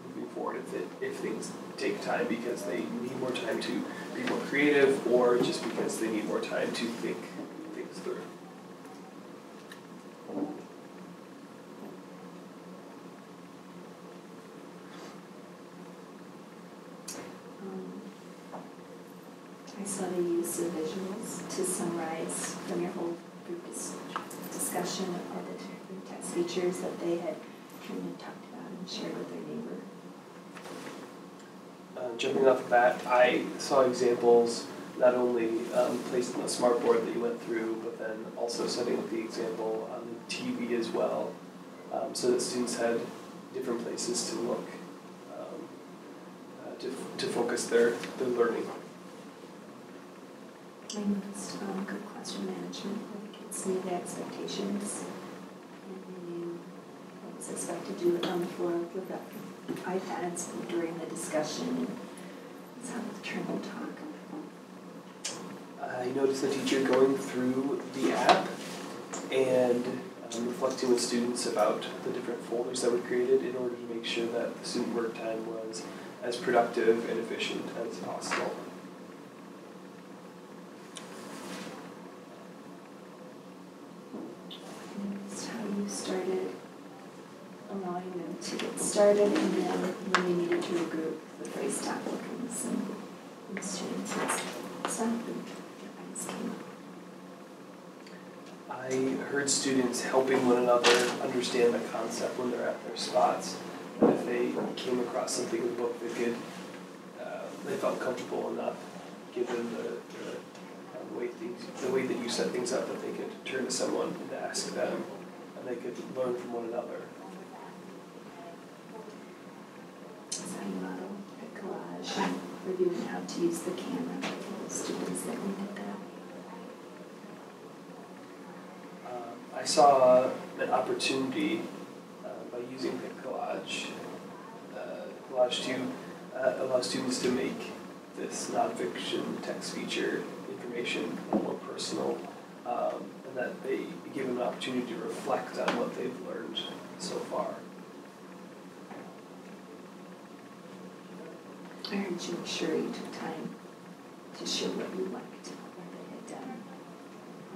moving forward if things take time because they need more time to be more creative or just because they need more time to think things through. I saw the use of visuals to summarize from your whole group discussion of the different text features that they had trained and talked about and shared with their neighbor. Jumping off of that, I saw examples not only placed on the smartboard that you went through, but then also setting up the example on the TV as well, so that students had different places to look to focus their learning. I noticed good classroom management where the kids knew their expectations and they knew what was expected to do on the floor with the iPads during the discussion and that's how the turn will talk. I noticed the teacher going through the app and reflecting with students about the different folders that were created in order to make sure that the student work time was as productive and efficient as possible. How you started allowing them to get started and then when they needed to regroup, the Freestyle bookings and students and stuff and their eyes came up. I heard students helping one another understand the concept when they're at their spots. And if they came across something in the book that they felt comfortable enough, given the way that you set things up, that they could turn to someone and ask them, and they could learn from one another. That's how you model Pic Collage and reviewing how to use the camera with the students that needed that. I saw an opportunity by using Pic Collage, to allow students to make this nonfiction text feature information more personal, and that they give them an opportunity to reflect on what they've learned so far. I heard you make sure you took time to show what you liked, what they had done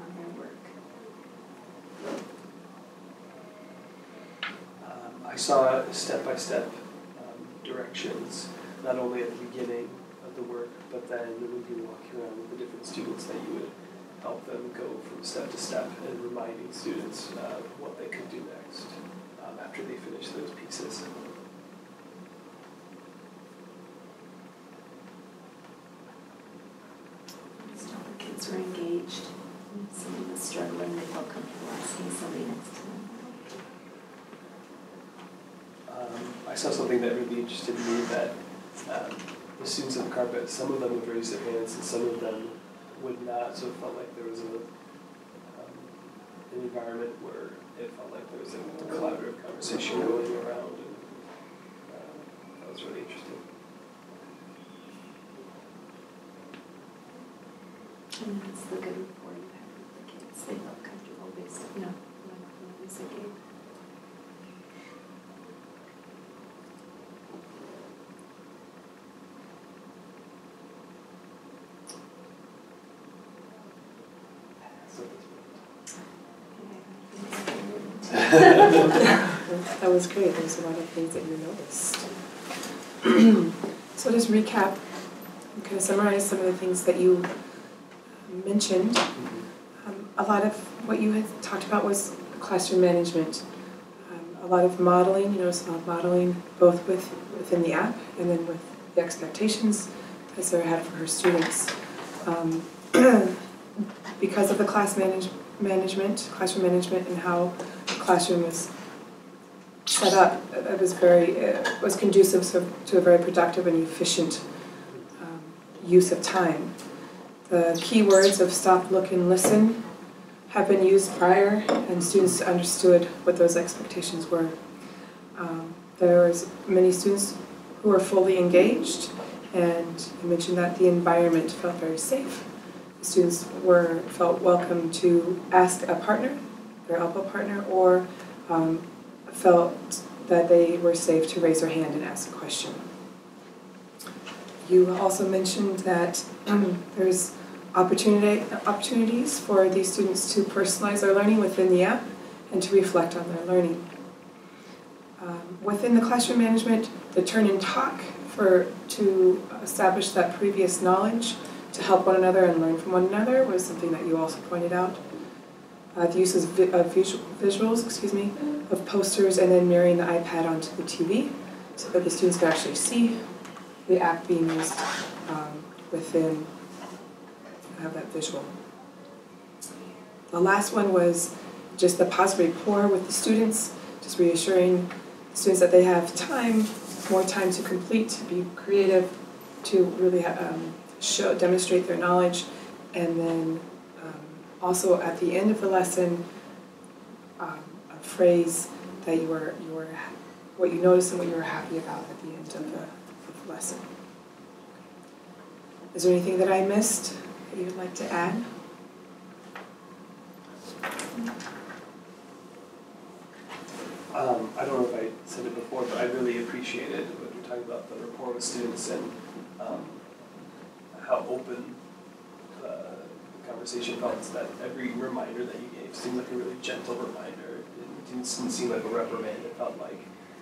on their work. I saw step-by-step directions, not only at the beginning of the work, but then when you walk around with the different students that you would help them go from step to step and reminding students what they could do next after they finish those pieces. So the kids were engaged. If somebody was struggling, they felt comfortable asking somebody next to them. I saw something that really interested me, that the students on the carpet, some of them would raise their hands and some of them would not, so it felt like there was an environment where it felt like there was a collaborative conversation going around, and that was really interesting. And that's the good rapport you had with the kids. They felt comfortable based on, what they gave. That was great. There's a lot of things that you noticed. So just recap, kind of summarize some of the things that you mentioned. A lot of what you had talked about was classroom management. A lot of modeling, you noticed a lot of modeling both within the app and then with the expectations that Sarah had for her students. Because of the classroom management and how the classroom was set up, it was conducive to a very productive and efficient use of time. The key words of stop, look, and listen have been used prior, and students understood what those expectations were. There was many students who were fully engaged, and you mentioned that the environment felt very safe. The students felt welcome to ask a partner, their elbow partner, or felt that they were safe to raise their hand and ask a question. You also mentioned that there's opportunities for these students to personalize their learning within the app and to reflect on their learning. Within the classroom management, the turn and talk to establish that previous knowledge to help one another and learn from one another was something that you also pointed out. The use of visuals, of posters and then mirroring the iPad onto the TV so that the students could actually see the app being used within have that visual. The last one was just the positive rapport with the students, just reassuring students that they have more time to complete, to be creative, to really demonstrate their knowledge, and then also at the end of the lesson, a phrase that what you noticed and what you were happy about at the end of the lesson. Is there anything that I missed that you would like to add? I don't know if I said it before, but I really appreciated what you're talking about, the rapport with students and how open the conversation felt. That every reminder that you gave seemed like a really gentle reminder. It didn't seem like a reprimand. It felt like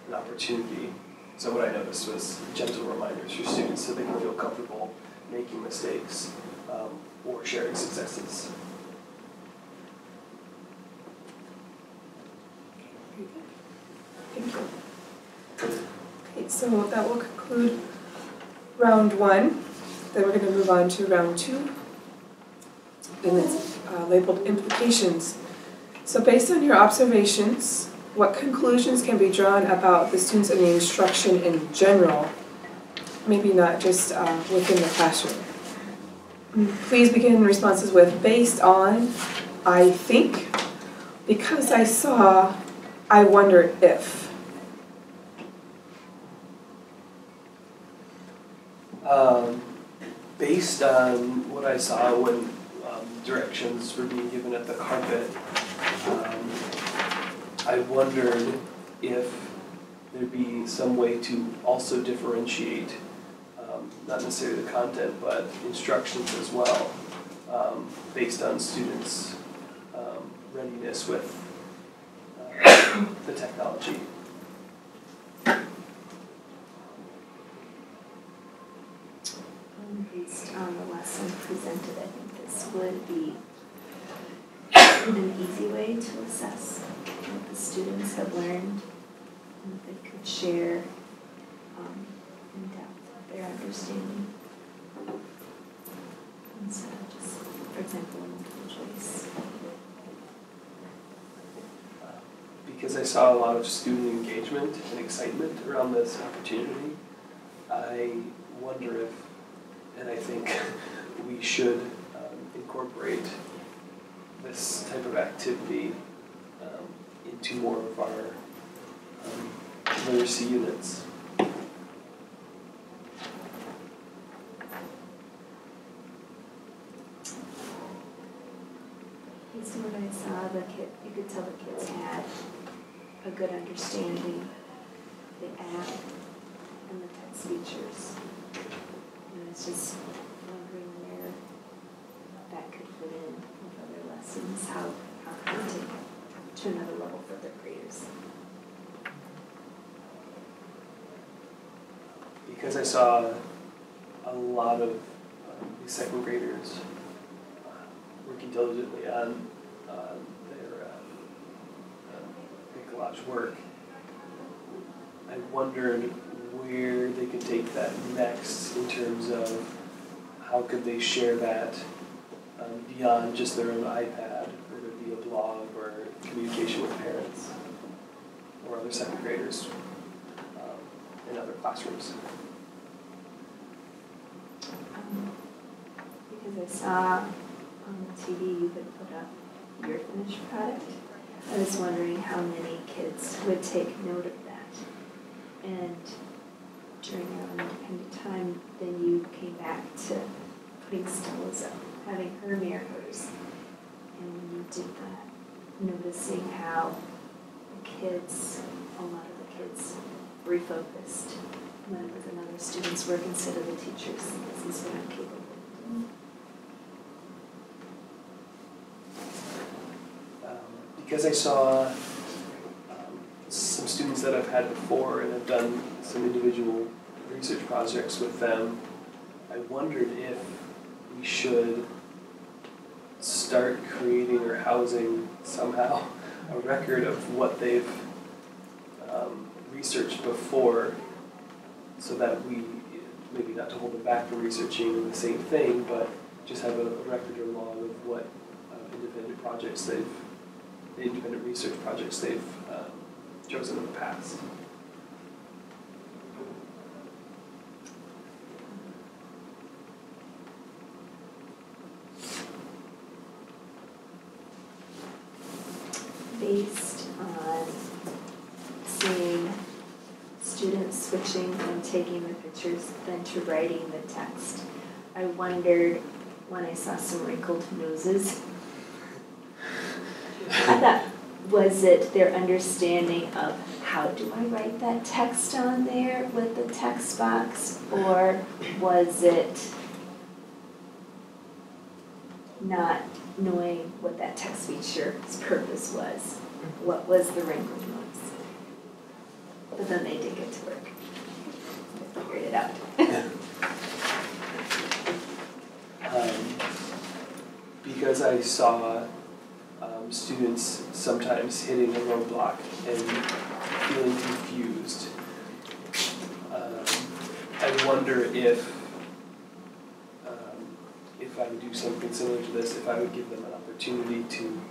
an opportunity. So what I noticed was gentle reminders for students so they can feel comfortable making mistakes or sharing successes. Thank you. Okay, so that will conclude round one. Then we're going to move on to round two, and it's labeled implications. So based on your observations, what conclusions can be drawn about the students and the instruction in general, maybe not just within the classroom? Please begin responses with based on, I think, because I saw, I wonder if. Based on what I saw when directions were being given at the carpet, I wondered if there'd be some way to also differentiate, not necessarily the content, but instructions as well, based on students' readiness with the technology. Based on the lesson presented, I think this would be an easy way to assess what the students have learned, and if they could share in depth their understanding instead of just, for example, multiple choice. Because I saw a lot of student engagement and excitement around this opportunity, I wonder if, and I think we should incorporate this type of activity into more of our literacy units. Based on what I saw, you could tell the kids had a good understanding of the app and the text features. And I was just wondering where that could fit in with other lessons, how to take to another level for other graders. Because I saw a lot of these second graders working diligently on their Pic Collage work, I wondered where they could take that next in terms of how could they share that beyond just their own iPad, or via blog or communication with parents or other second graders in other classrooms. Because I saw on the TV you had put up your finished product, I was wondering how many kids would take note of that. And during our independent time, then you came back to putting Stella's up, having her mirror hers. And when you did that, noticing how the kids, a lot of the kids, refocused when it was another student's work instead of the teacher's. This is what I'm capable of doing. Because I saw some students that I've had before and have done some individual research projects with them, I wondered if we should start creating or housing somehow a record of what they've researched before, so that we, maybe not to hold them back from researching the same thing, but just have a record or log of what independent research projects they've chosen in the past. Based on seeing students switching from taking the pictures then to writing the text, I wondered when I saw some wrinkled noses, I thought, was it their understanding of how do I write that text on there with the text box, or was it not knowing what that text feature's purpose was? What was the wrinkled nose? But then they did get to work. They figured it out. Because I saw students sometimes hitting a roadblock and feeling confused, I wonder if I would do something similar to this, if I would give them an opportunity to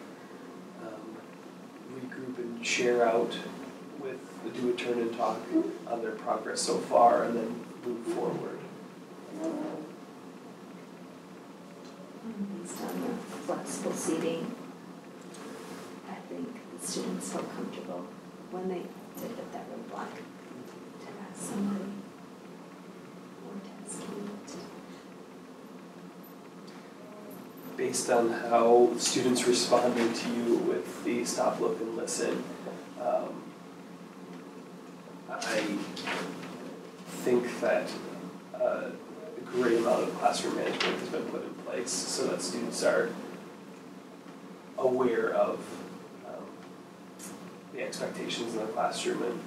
regroup and share out do a turn and talk on their progress so far, and then move forward. Based on the flexible seating, I think the students felt comfortable when they did hit that roadblock to ask somebody or to ask you. Based on how students responded to you with the stop, look, and listen, I think that a great amount of classroom management has been put in place so that students are aware of the expectations in the classroom and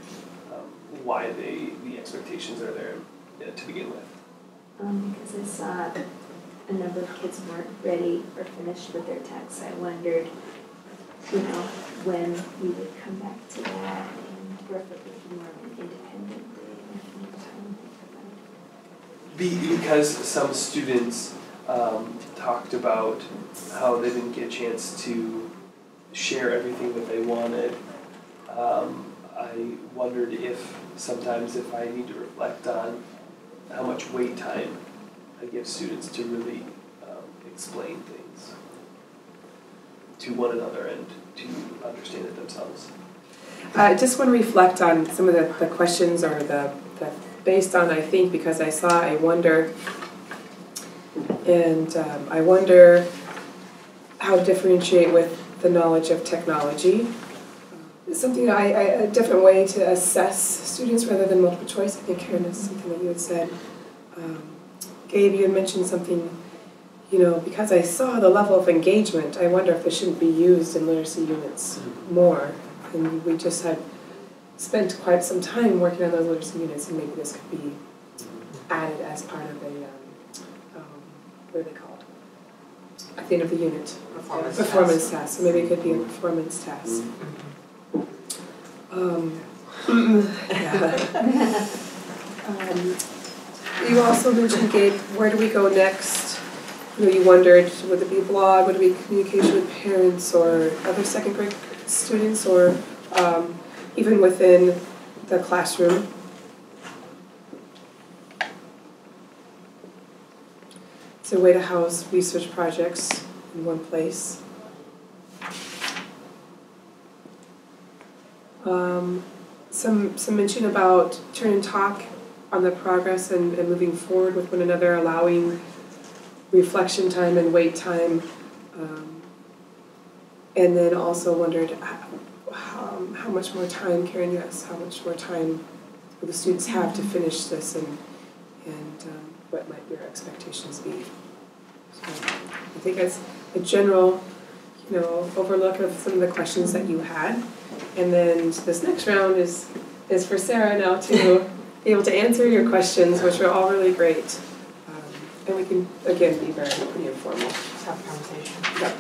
why the expectations are there to begin with. Because I saw a number of kids weren't ready or finished with their texts. I wondered, when we would come back to that, and or if it would be more of an independent day. Because some students talked about how they didn't get a chance to share everything that they wanted. I wondered if sometimes if I need to reflect on how much wait time I give students to really explain things to one another and to understand it themselves. I just want to reflect on some of the questions or the based on, I think, because I wonder, and I wonder how to differentiate with the knowledge of technology. Something a different way to assess students rather than multiple choice. I think, Karen, is something that you had said. Gabe, you had mentioned something, because I saw the level of engagement, I wonder if this shouldn't be used in literacy units more. and we just had spent quite some time working on those literacy units, and maybe this could be added as part of a, what are they called? At the end of the unit. Performance task. So maybe it could be a performance task. Yeah. You also mentioned, Gabe, where do we go next? You know, you wondered, would it be a blog, would it be communication with parents or other second grade students, or even within the classroom? It's a way to house research projects in one place. Some mention about turn and talk on the progress and moving forward with one another, allowing reflection time and wait time, and then also wondered how much more time, Karen, yes, how much more time will the students have to finish this, and what might your expectations be? So I think that's a general, overlook of some of the questions that you had, and then this next round is for Sarah now to be able to answer your questions, which are all really great. And we can, again, be pretty informal. Just have a conversation. Yep.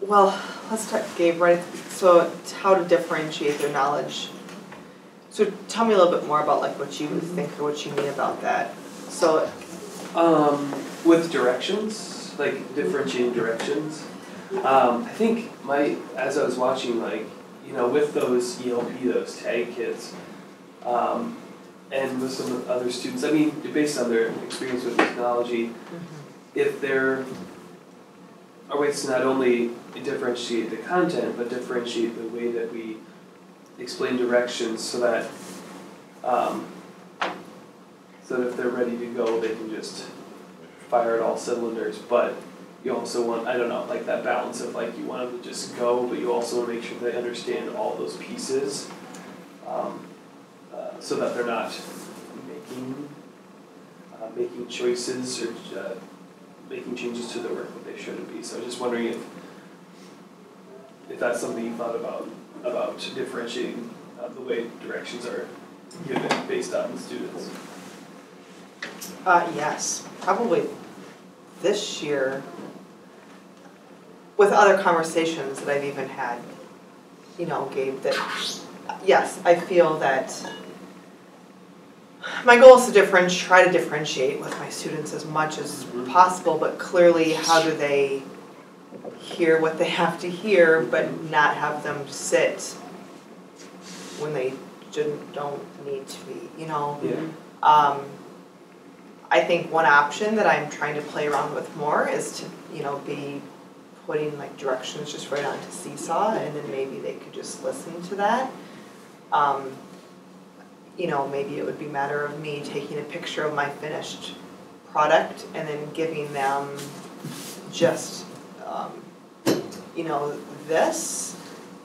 Well, let's start, Gabe, right? So how to differentiate their knowledge. So tell me a little bit more about like what you think or what you mean about that. So with directions, like differentiating directions, I think as I was watching, like, with those ELP, those tag kids, and with some other students, I mean, based on their experience with technology, if there are ways to not only differentiate the content, but differentiate the way that we explain directions so that if they're ready to go, they can just fire at all cylinders. But you also want, I don't know, like that balance of like you want them to just go, but you also want to make sure they understand all those pieces, so that they're not making choices or making changes to their work that they shouldn't be. So I'm just wondering if that's something you thought about differentiating the way directions are given based on the students. Yes, probably this year, with other conversations that I've even had, Gabe, that yes, I feel that my goal is to try to differentiate with my students as much as possible, but clearly how do they hear what they have to hear, but not have them sit when they don't need to be, Yeah. I think one option that I'm trying to play around with more is to, be putting like directions just right onto Seesaw, and then maybe they could just listen to that. Maybe it would be a matter of me taking a picture of my finished product and then giving them just, this,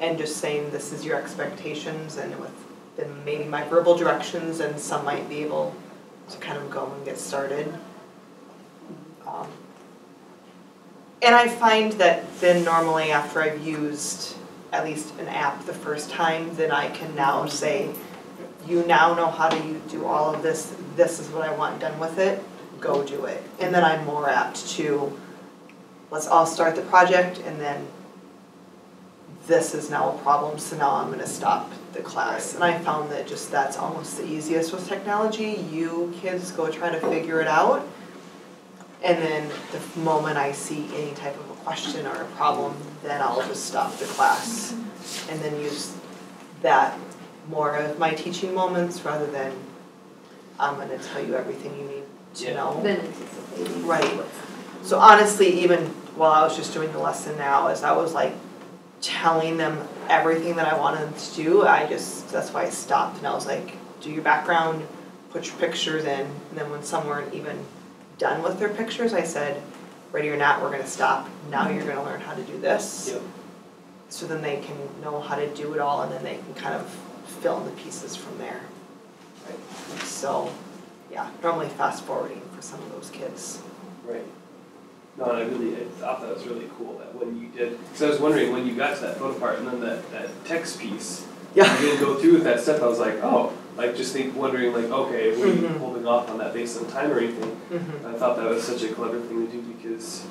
and just saying this is your expectations, and with then maybe my verbal directions, and some might be able to kind of go and get started. And I find that then normally after I've used at least an app the first time, then I can now say, you now know how to do all of this, this is what I want done with it, go do it. And then I'm more apt to, let's all start the project, and then this is now a problem, so now I'm going to stop the class. And I found that that's almost the easiest with technology. You kids go try to figure it out, and then the moment I see any type of a question or a problem, then I'll just stop the class and then use that more of my teaching moments rather than I'm going to tell you everything you need to know. Then anticipating. Right. So honestly, even while I was just doing the lesson now, as I was like telling them everything that I wanted them to do, that's why I stopped, and I was like, do your background, put your pictures in, and then when some weren't even done with their pictures, I said, ready or not, we're going to stop. Now you're going to learn how to do this. Yep. So then they can know how to do it all, and then they can kind of fill in the pieces from there. Right. So, yeah, normally fast forwarding for some of those kids. Right. No, and I thought that was really cool that when you did, because I was wondering when you got to that photo part and then that text piece, Yeah. you didn't go through with that stuff, I was like, oh, like just wondering like, okay, were you holding off on that based on time or anything? I thought that was such a clever thing to do because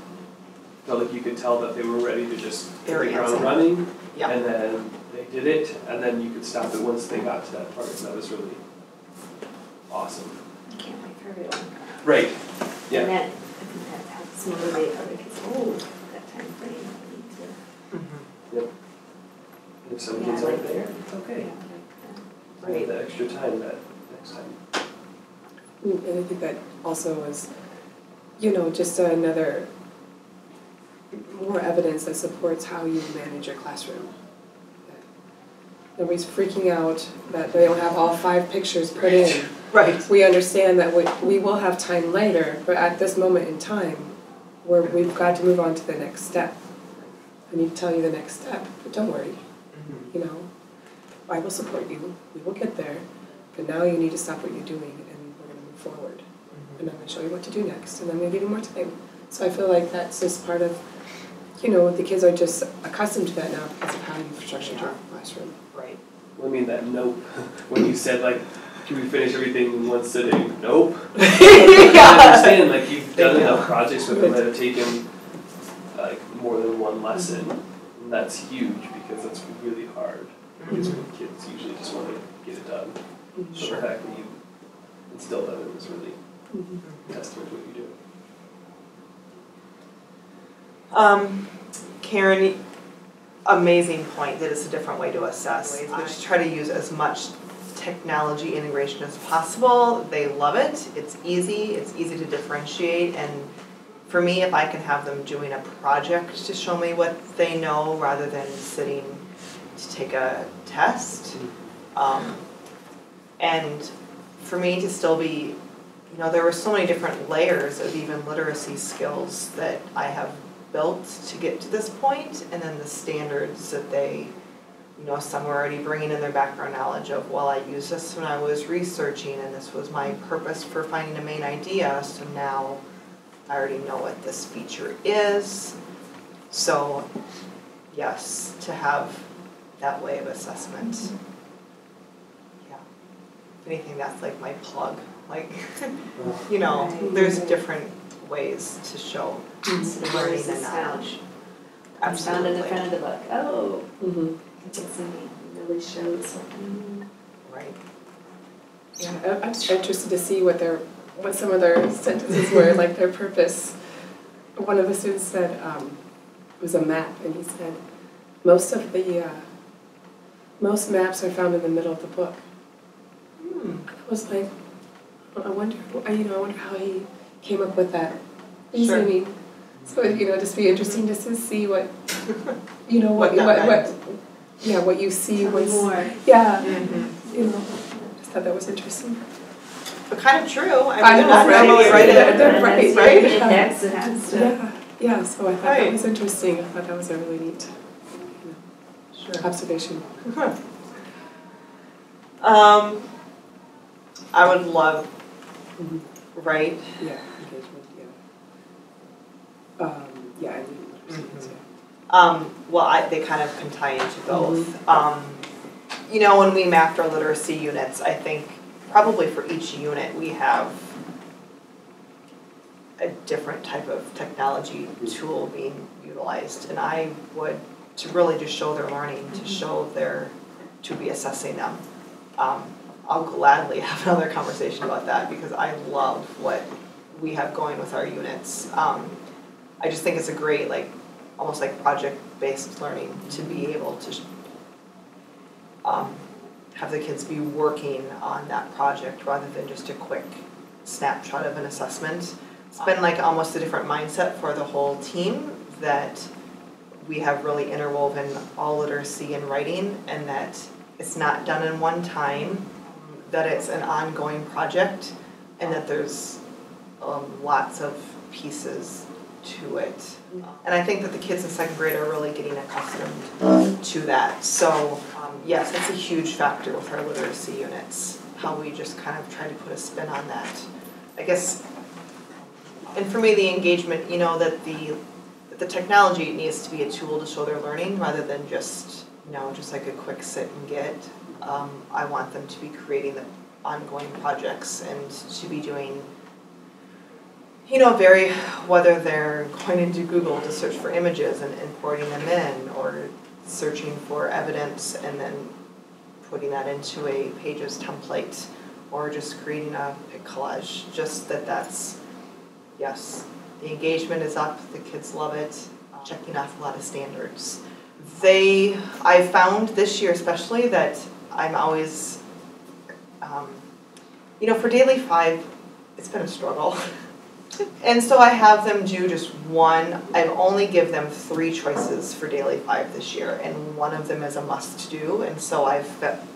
I felt like you could tell that they were ready to just hit the ground running, Yeah. and then they did it, and then you could stop it once they got to that part, and that was really awesome. I can't wait for everyone. Right. Yeah. And that, I think that helps motivate other kids. Oh, that time frame, I need to. Yep. If some Yeah, kids I aren't like there, that. it's okay. Yeah, I like that. Right. The extra time that next time. And I think that also was, just another more evidence that supports how you manage your classroom. Nobody's freaking out that they don't have all 5 pictures put in. Right. We understand that we will have time later, but at this moment in time, we've got to move on to the next step. I need to tell you the next step, but don't worry. I will support you. We will get there, but now you need to stop what you're doing, and we're going to move forward. And I'm going to show you what to do next, and I'm going to give you more time. So I feel like that's just part of, the kids are just accustomed to that now because of how you've structured your classroom. Right. I mean that nope, when you said like, can we finish everything in one sitting? Nope. I understand, like you've done enough projects with them that have taken like more than one lesson, and that's huge because that's really hard. Because kids usually just want to get it done. So the fact that you instilled that in is really testament to what you do. Karen, amazing point that it's a different way to assess. I just try to use as much technology integration as possible. They love it. It's easy to differentiate, and for me, if I can have them doing a project to show me what they know rather than sitting to take a test, and for me to still be, there were so many different layers of even literacy skills that I have built to get to this point, and then the standards that they, some were already bringing in their background knowledge of, well, I used this when I was researching, and this was my purpose for finding a main idea, so now I already know what this feature is. So, yes, to have that way of assessment. Yeah. If anything, that's like my plug. Like, there's different ways to show learning and knowledge. Found in the front of the book. Oh, It's it really shows something. Right. Yeah, I'm just interested to see what some of their sentences were, like their purpose. One of the students said, it was a map, and he said, most maps are found in the middle of the book. I was like, I wonder how he came up with that reasoning. So just be interesting just to see what what you see was more. Yeah. Just thought that was interesting. But kind of true. I know, not right? normally right Right. Index it has to. Yeah. So I thought that was interesting. I thought that was a really neat observation. I would love, right? Yeah, engagement. Yeah. They kind of can tie into both. When we mapped our literacy units, I think probably for each unit we have a different type of technology tool being utilized, and I would, to really just show their learning, to be assessing them. I'll gladly have another conversation about that because I love what we have going with our units. I just think it's a great, almost like project-based learning to be able to have the kids be working on that project rather than just a quick snapshot of an assessment. It's been almost a different mindset for the whole team, that we have really interwoven all literacy and writing, and that it's not done in one time, that it's an ongoing project, and that there's lots of pieces to it. And I think that the kids in second grade are really getting accustomed to that. So yes, it's a huge factor with our literacy units, how we just kind of try to put a spin on that. I guess And for me, the engagement, you know, that the technology needs to be a tool to show their learning rather than just, you know, just like a quick sit and get. I want them to be creating the ongoing projects and to be doing, you know, whether they're going into Google to search for images and importing them in, or searching for evidence and then putting that into a Pages template, or just creating a Pic Collage, just that's, yes, the engagement is up, the kids love it, checking off a lot of standards. I found this year especially that I'm always, you know, for Daily 5, it's been a struggle. And so I have them do just one. I've only give them 3 choices for Daily 5 this year, and one of them is a must-do. And so I've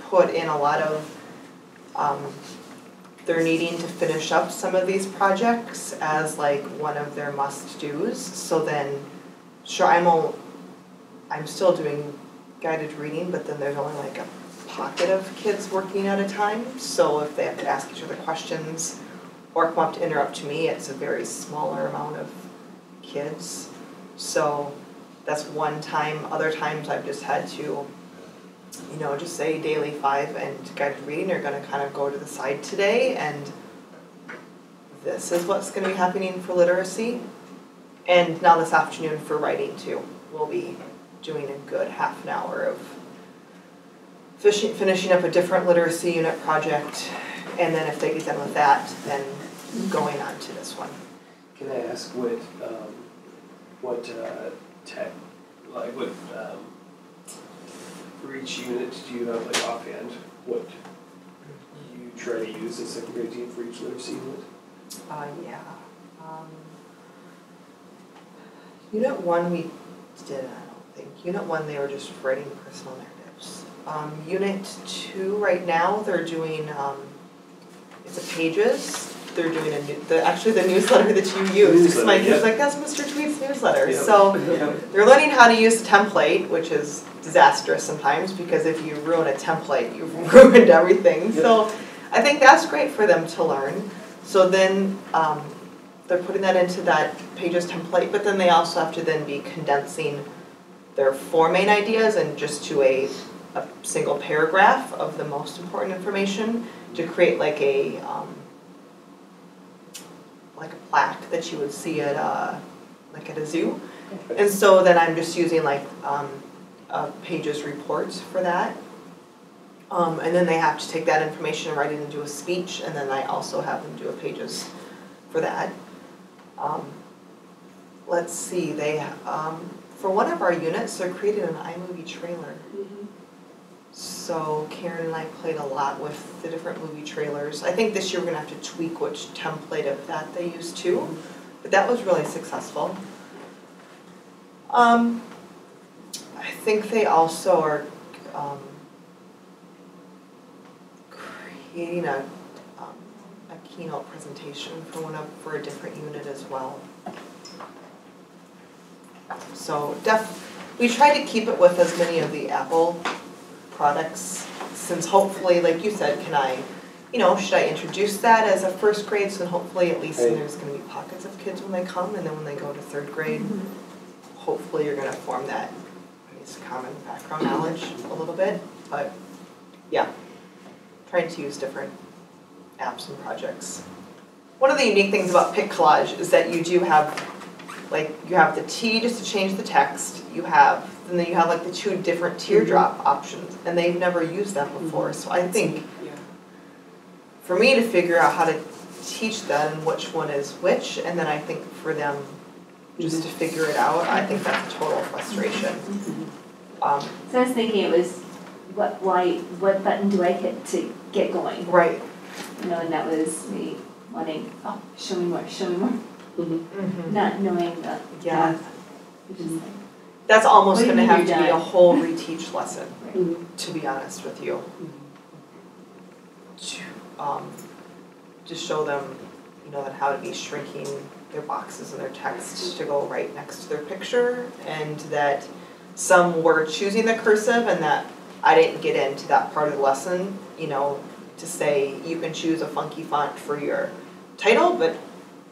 put in a lot of, they're needing to finish up some of these projects as like one of their must-dos. So then, sure, I'm still doing guided reading, but then there's only like a pocket of kids working at a time. So if they have to ask each other questions or come up to interrupt to me, it's a very smaller amount of kids. So that's one time. Other times I've just had to, you know, just say Daily 5 and guided reading are going to kind of go to the side today, and this is what's going to be happening for literacy. And now this afternoon for writing too. We'll be doing a good half an hour of finishing up a different literacy unit project, and then if they get done with that, then going on to this one. Can I ask what tech, like what, for each unit, do you have like offhand what you try to use as second grade team for each literacy unit? Yeah. Unit 1 we did, I don't think. Unit 1 they were just writing personal narratives. Unit 2 right now they're doing, it's a Pages. They're doing actually the newsletter that you use. Because my kid's like, that's Mr. Tweet's newsletter. Yep. So they're learning how to use the template, which is disastrous sometimes, because if you ruin a template, you've ruined everything. Yep. So I think that's great for them to learn. So then they're putting that into that Pages template, but then they also have to then be condensing their 4 main ideas and just to a single paragraph of the most important information to create like a plaque that you would see at a zoo. And so then I'm just using like a Pages report for that. And then they have to take that information and write it into a speech, and then I also have them do a Pages for that. Let's see, they for one of our units, they're creating an iMovie trailer. Mm-hmm. So Karen and I played a lot with the different movie trailers. I think this year we're going to have to tweak which template of that they use too, but that was really successful. I think they also are creating a keynote presentation for a different unit as well. So we try to keep it with as many of the Apple products, since hopefully, like you said, should I introduce that as a first grade, so hopefully at least there's going to be pockets of kids when they come, and then when they go to 3rd grade, hopefully you're going to form that common background knowledge a little bit. But yeah, trying to use different apps and projects. One of the unique things about Pic Collage is that you do have, you have the T just to change the text, and then you have like the 2 different teardrop options, and they've never used that before. So I think for me to figure out how to teach that and which one is which, and then I think for them just to figure it out, I think that's a total frustration. So I was thinking it was, what button do I hit to get going? Right. And that was me wanting, show me more. Not knowing the path. That's almost going to have to be a whole reteach lesson, to be honest with you. To show them, that how to be shrinking their boxes and their text to go right next to their picture, and that some were choosing the cursive, and that I didn't get into that part of the lesson, to say you can choose a funky font for your title, but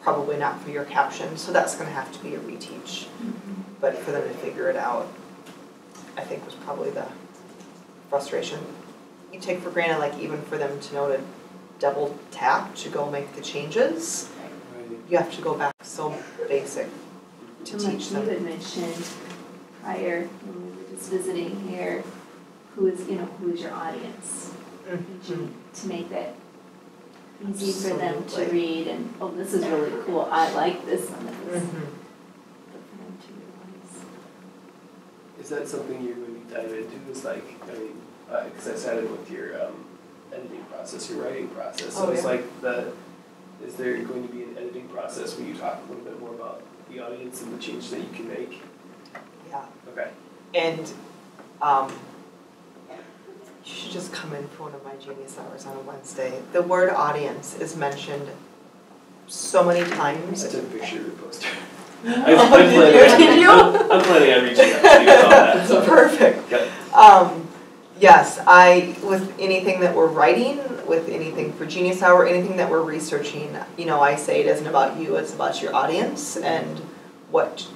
probably not for your caption, so that's gonna have to be a reteach. But for them to figure it out, I think was probably the frustration. You take for granted, like even for them to know to double tap to go make the changes, you have to go back so basic to And teach them. like you had mentioned prior, when we were just visiting here, who is your audience? To make that easy for them to Absolutely. read and, oh, this is really cool, I like this one. But for them to realize. Is that something you're going to be diving into? Is like, I mean, because I started with your editing process, your writing process. So it's like is there going to be an editing process where you talk a little bit more about the audience and the change that you can make? Yeah. Okay. And you should just come in for one of my Genius Hours on a Wednesday. The word audience is mentioned so many times. I took a picture of your poster. Did you? I'm planning on reaching out to you on that. So. Perfect. Okay. Yes, with anything that we're writing, with anything for Genius Hour, anything that we're researching, I say it isn't about you, it's about your audience and what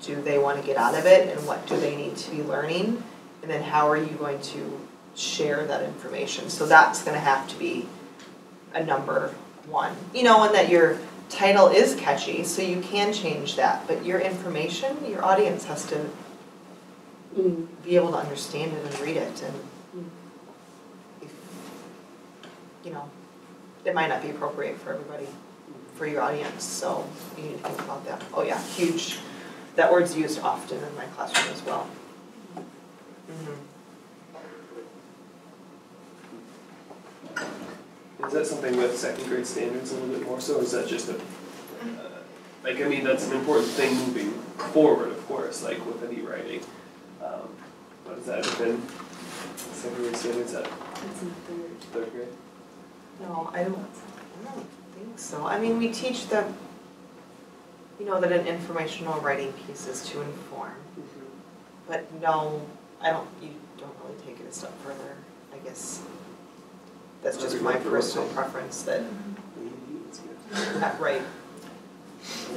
do they want to get out of it and what do they need to be learning, and then how are you going to share that information. So that's going to have to be a number one. And that your title is catchy, so you can change that, but your information, your audience has to be able to understand it and read it, and if, it might not be appropriate for everybody, for your audience, so you need to think about that. Oh yeah, huge. That word's used often in my classroom as well. Is that something with second grade standards a little bit more so, or is that just that's an important thing moving forward, of course, like with any writing. But is that within second grade standards at It's in third grade? No, I don't think so. I mean, we teach them, that an informational writing piece is to inform. But no, you don't really take it a step further, I guess. That's just my personal preference that, right.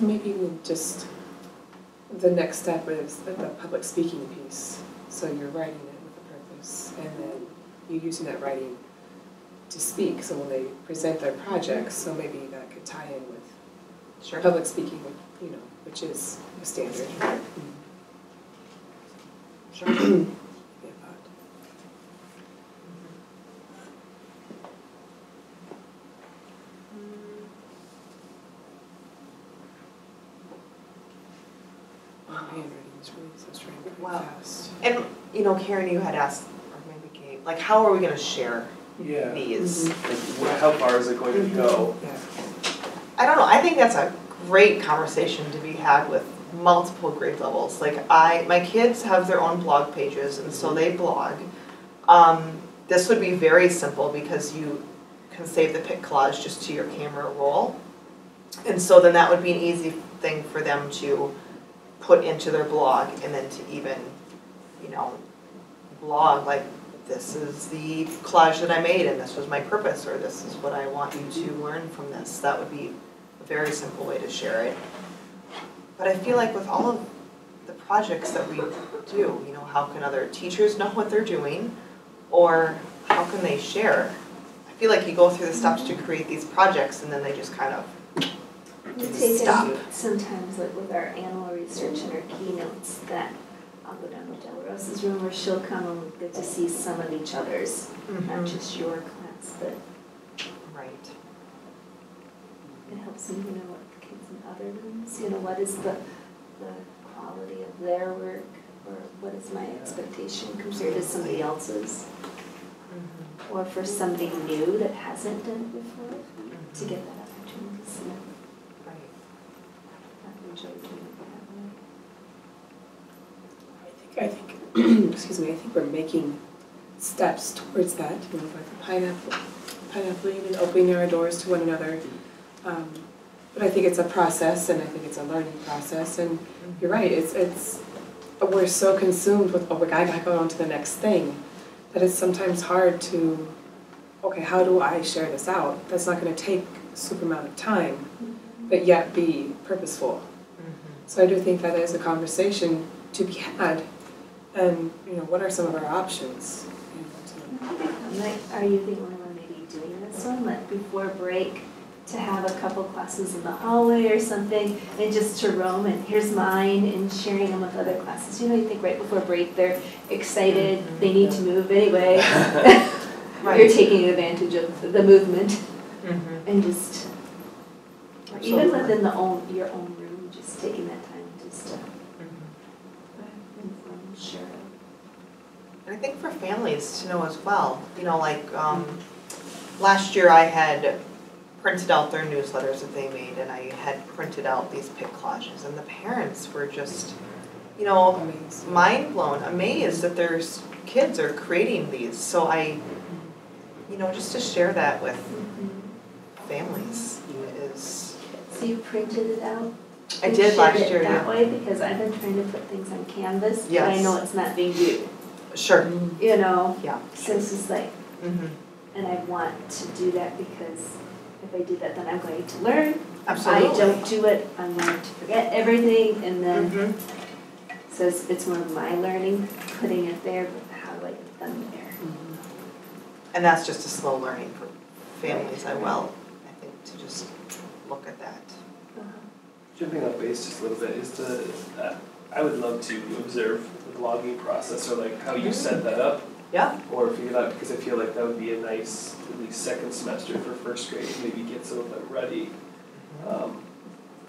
Maybe just the next step is the public speaking piece. So you're writing it with a purpose, and then you're using that writing to speak. So when they present their projects, so maybe that could tie in with public speaking, which is a standard. Sure. Handwriting's really so strange, Wow. fast. And, Karen, you had asked, or maybe Kate, like, how are we going to share Yeah. these? Like, how far is it going to go? Yeah. I don't know. I think that's a great conversation to be had with multiple grade levels. Like, my kids have their own blog pages, and so they blog. This would be very simple because you can save the Pic Collage just to your camera roll. And so then that would be an easy thing for them to put into their blog, and then to even, blog like, this is the collage that I made and this was my purpose, or this is what I want you to learn from this. That would be a very simple way to share it. But I feel like with all of the projects that we do, how can other teachers know what they're doing, or how can they share? I feel like you go through the steps to create these projects and then they just kind of We take stop. it sometimes, like with our animal research and our keynotes, that I'll go down to Del Rosa's room where she'll come and we'll get to see some of each other's, not just your class, but Right. it helps me, what the kids in other rooms, what is the quality of their work, or what is my expectation compared to somebody else's, or for somebody new that hasn't done it before, to get that opportunity to see it. I think, excuse me, I think we're making steps towards that, like the pineapple and opening our doors to one another. But I think it's a process, and I think it's a learning process, and you're right, we're so consumed with, I gotta go on to the next thing, that it's sometimes hard to, okay, how do I share this out? That's not gonna take a super amount of time. but yet be purposeful. So I do think that is a conversation to be had, and what are some of our options? Are you thinking we're maybe doing this one, like before break, to have a couple classes in the hallway or something, and just to roam, and here's mine, and sharing them with other classes? You think right before break they're excited, they need to move anyway. You're taking advantage of the movement, and just, even within your own room, just taking that time just to inform, share. And I think for families to know as well, last year I had printed out their newsletters that they made, and I had printed out these Pic Collages, and the parents were just, mind blown, amazed that their kids are creating these. So I, just to share that with families is. So you printed it out? I did last year, that way, because I've been trying to put things on Canvas, yes. but I know it's not being viewed. Sure. Yeah. So Sure. it's just like, and I want to do that because if I do that, then I'm going to learn. Absolutely. If I don't do it, I'm going to forget everything, and then, so it's more of my learning, putting it there, but how do I get them there? And that's just a slow learning for families I think, to just look at that. Jumping off base just a little bit is I would love to observe the blogging process, or like how you set that up. Yeah. Or figure it out, because I feel like that would be a nice, at least second semester for first grade, maybe get some of them ready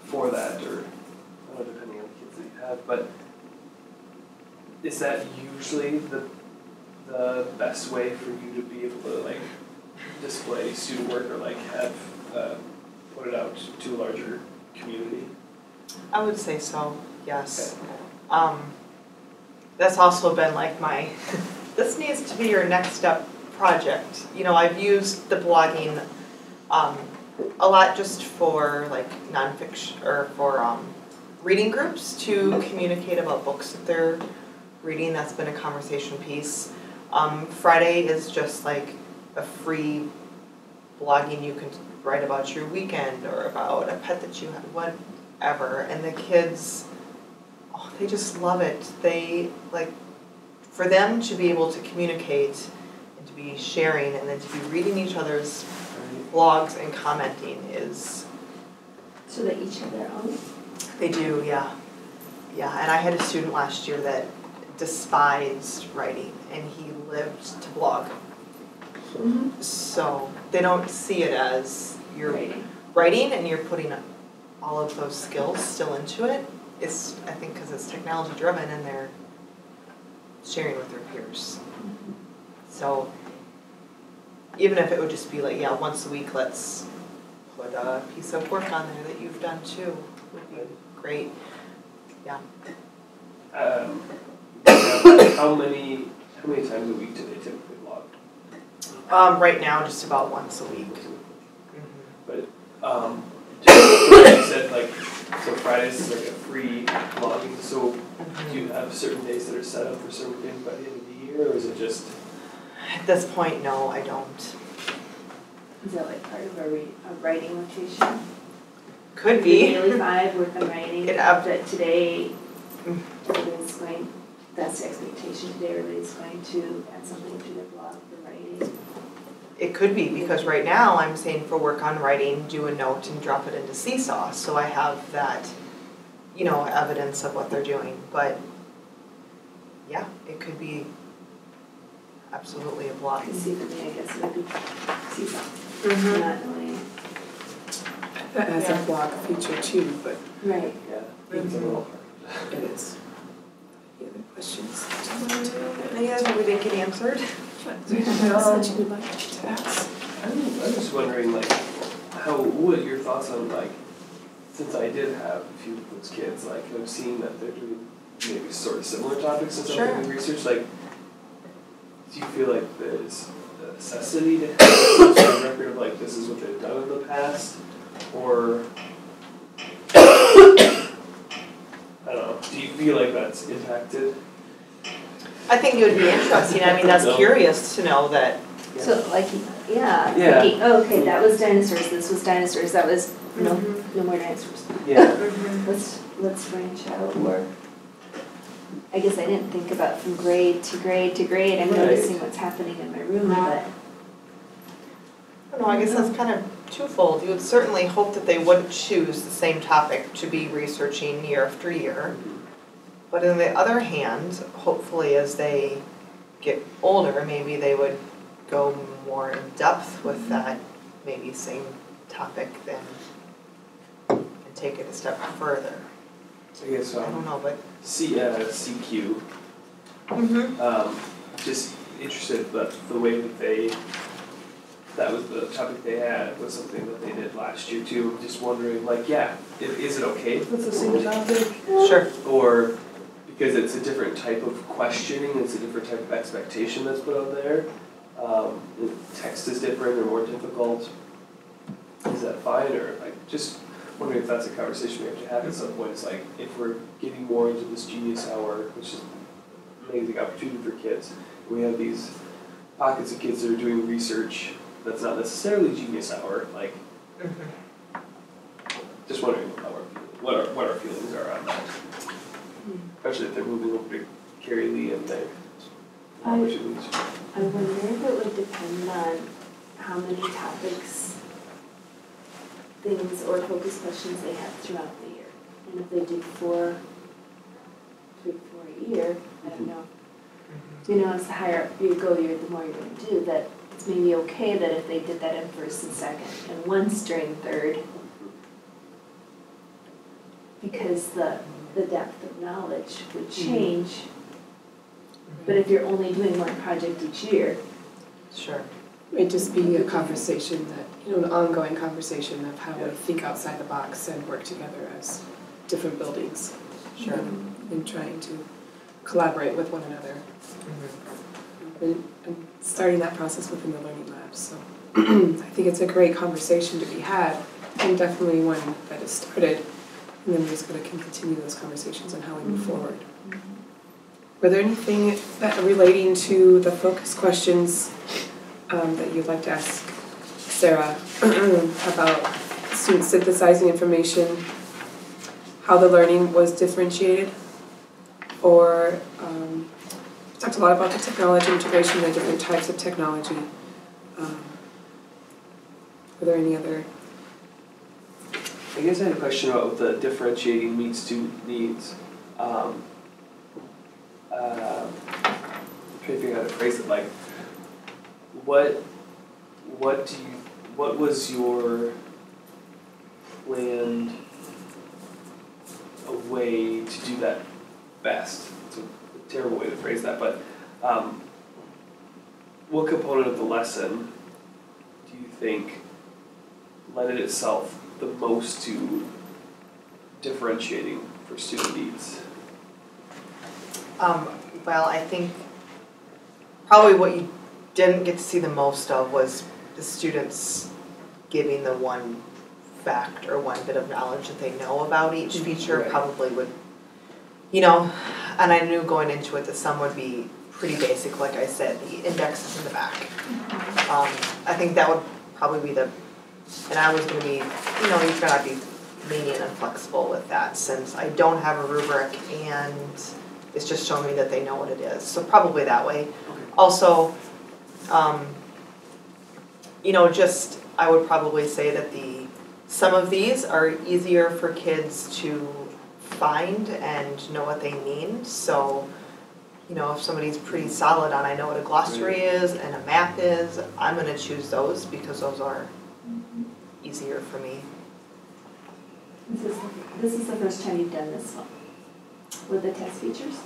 for that, or depending on the kids that you have. But is that usually the best way for you to be able to display student work, or have put it out to a larger community? I would say so, yes. Okay. That's also been my, this needs to be your next step project. I've used the blogging a lot just for nonfiction, or for reading groups to communicate about books that they're reading. That's been a conversation piece. Friday is just a free blogging. You can write about your weekend or about a pet that you had, whatever. And the kids, they just love it. They for them to be able to communicate and to be sharing and then to be reading each other's blogs and commenting is. So they each have their own? They do, yeah. Yeah, and I had a student last year that despised writing, and he lived to blog. So they don't see it as you're writing and you're putting all of those skills still into it. It's, I think, because it's technology driven and they're sharing with their peers. So even if it would just be once a week, let's put a piece of work on there that you've done too, would be great. Yeah. How many times a week do they typically blog? Right now, just about once a week. But you said so Fridays is a free blogging. So do you have certain days that are set up for certain things by the end of the year, or is it just? At this point, no, I don't. Is that part of a writing rotation? Could be. Daily 5 work on writing. That today, everybody's going. That's the expectation today. Everybody's going to add something to their blog for writing. It could be, because right now I'm saying for work on writing, do a note and drop it into Seesaw, so I have that, evidence of what they're doing. But yeah, it could be absolutely a blog. See, for me, I guess it would be Seesaw. Not really. That has a blog feature too, but. Right. Yeah, it's a little hard. It is. Any other questions? Any others that we didn't get answered? Anything else that you would like to ask? I'm just wondering, what are your thoughts on, since I did have a few of those kids, I've seen that they're doing maybe sort of similar topics in some of the research, do you feel like there's a necessity to have some sort of record of, this is what they've done in the past, or, I don't know, do you feel like that's impacted? I think it would be interesting. I mean, that's curious to know that. So thinking, okay, that was dinosaurs, this was dinosaurs, that was No, no more answers. Yeah. Let's branch out, or, I guess I didn't think about from grade to grade to grade, I'm noticing what's happening in my room, but. I don't know, I guess that's kind of twofold. You would certainly hope that they wouldn't choose the same topic to be researching year after year. But on the other hand, hopefully as they get older, maybe they would go more in depth with that maybe same topic then and take it a step further. I guess I don't know, but. CQ. Just interested that the way that that was the topic they had was something that they did last year too. Just wondering, like, is it okay if it's the same topic? Sure. Or because it's a different type of questioning, it's a different type of expectation that's put on there. The text is different or more difficult. Is that fine? Or like just wondering if that's a conversation we have to have at some point. It's like if we're getting more into this Genius Hour, which is an amazing opportunity for kids, we have these pockets of kids that are doing research that's not necessarily Genius Hour. Like, just wondering what our feelings are on that. Especially if they're moving over to Carrie Lee and their opportunities. I wonder if it would depend on how many topics, things, or focus questions they have throughout the year. And if they do 3 or 4 a year, I don't know. You know, as the higher up you go, the more you're going to do. That it's maybe okay that if they did that in first and second, and once during third, because the depth of knowledge would change. But if you're only doing one project each year. Sure. It may just be a conversation that, an ongoing conversation of how we think outside the box and work together as different buildings. Sure. And trying to collaborate with one another. And starting that process within the learning labs. So I think it's a great conversation to be had, and definitely one that is started. And then we're just going to continue those conversations on how we move forward. Were there anything that relating to the focus questions that you'd like to ask Sarah about students synthesizing information, how the learning was differentiated, or we talked a lot about the technology integration and the different types of technology. Were there any other? I guess I had a question about the differentiating meet student needs. I'm trying to figure out how to phrase it. Like, what was your planned way to do that best? It's a terrible way to phrase that, but what component of the lesson do you think lended itself the most to differentiating for student needs? Well, I think probably what you didn't get to see the most of was the students giving the one fact or one bit of knowledge that they know about each feature. Right. Probably would, and I knew going into it that some would be pretty basic, like I said, the indexes in the back. I think that would probably be and I was going to be, you try not to be lenient and flexible with that, since I don't have a rubric and it's just showing me that they know what it is. So probably that way. Okay. Also, I would probably say that some of these are easier for kids to find and know what they mean. So, if somebody's pretty solid on, I know what a glossary is and a map is, I'm going to choose those because those are easier for me. This is the first time you've done this one with the test features?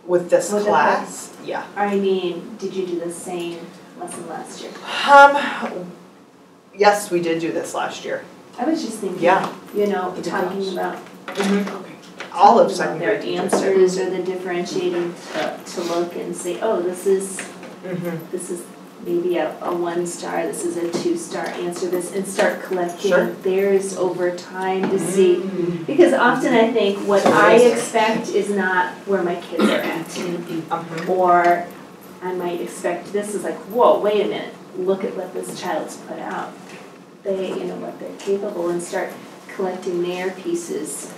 With this class, yeah. I mean, did you do the same lesson last year? Yes, we did do this last year. I was just thinking, talking about all of their secondary teachers. answers or the differentiating to look and say, oh, this is maybe a 1-star, this is a 2-star, answer this, and start collecting theirs over time to see. Because often I think what I expect is not where my kids are at. Or I might expect this is like, whoa, wait a minute, look at what this child's put out. what they're capable, and start collecting their pieces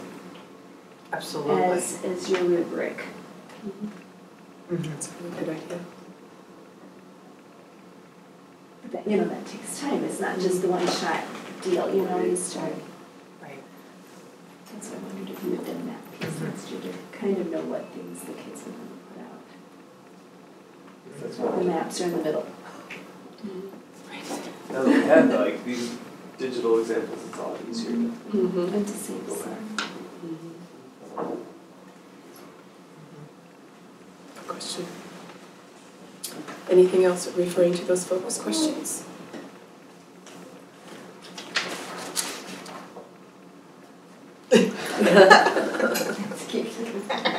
Absolutely. as your rubric. That's a really good idea. But that takes time. It's not just the one-shot deal, you start. Right. That's what I wondered if you had done that piece last year, to kind of know what things the kids are going to put out. That's The maps are in the middle. Now that we have like these digital examples, it's a lot easier to And to see go back. Question. Anything else referring to those focus questions?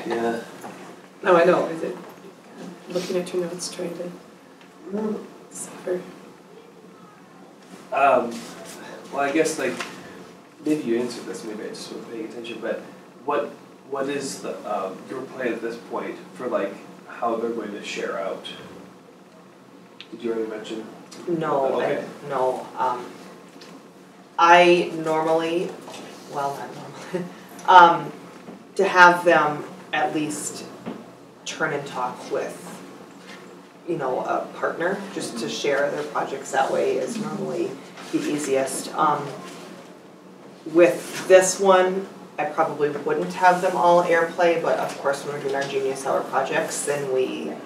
Yeah. No, I know. Is it looking at your notes, trying to decipher? Well, I guess like maybe you answered this. Maybe I just wasn't paying attention. But what is the your plan at this point for like how they're going to share out? Did you already mention? No, Okay. no. I normally, well, not normally, to have them at least turn and talk with, a partner, just to share their projects that way is normally the easiest. With this one, I probably wouldn't have them all airplay, but of course when we're doing our Genius Hour projects, then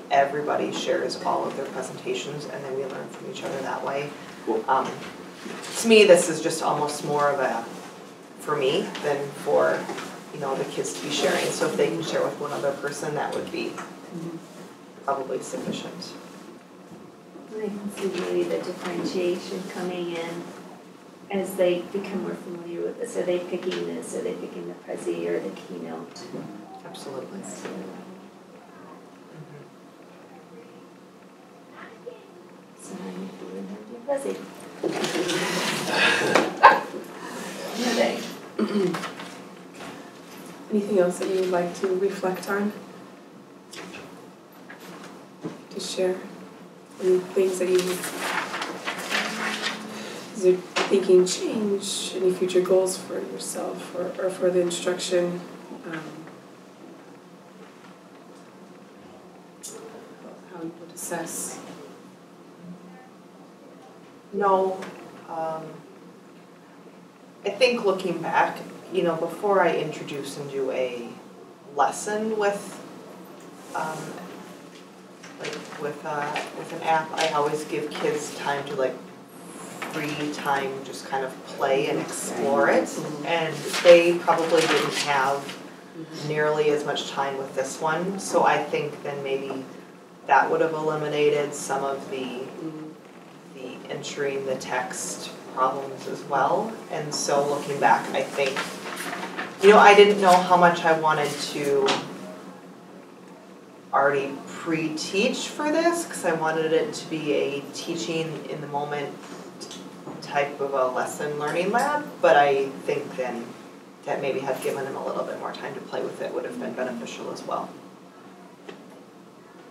everybody shares all of their presentations and then we learn from each other that way. Cool. To me, this is just almost more of a, for me, than for, the kids to be sharing. So if they can share with one other person, that would be probably sufficient. I can see maybe the differentiation coming in as they become more familiar with this. Are they picking this? Are they picking the Prezi or the keynote? Absolutely. So I need to learn how to do Prezi. Anything else that you would like to reflect on? To share? Any things that is there thinking change? Any future goals for yourself or for the instruction? How you would assess? No, I think looking back, before I introduce and do a lesson with with an app, I always give kids time to free time, just kind of play and explore it. And they probably didn't have nearly as much time with this one, so I think then maybe that would have eliminated some of the entering the text problems as well. And so looking back, I think, I didn't know how much I wanted to already pre-teach for this, because I wanted it to be a teaching in the moment type of a lesson learning lab, but I think then that maybe had given them a little bit more time to play with it would have been beneficial as well.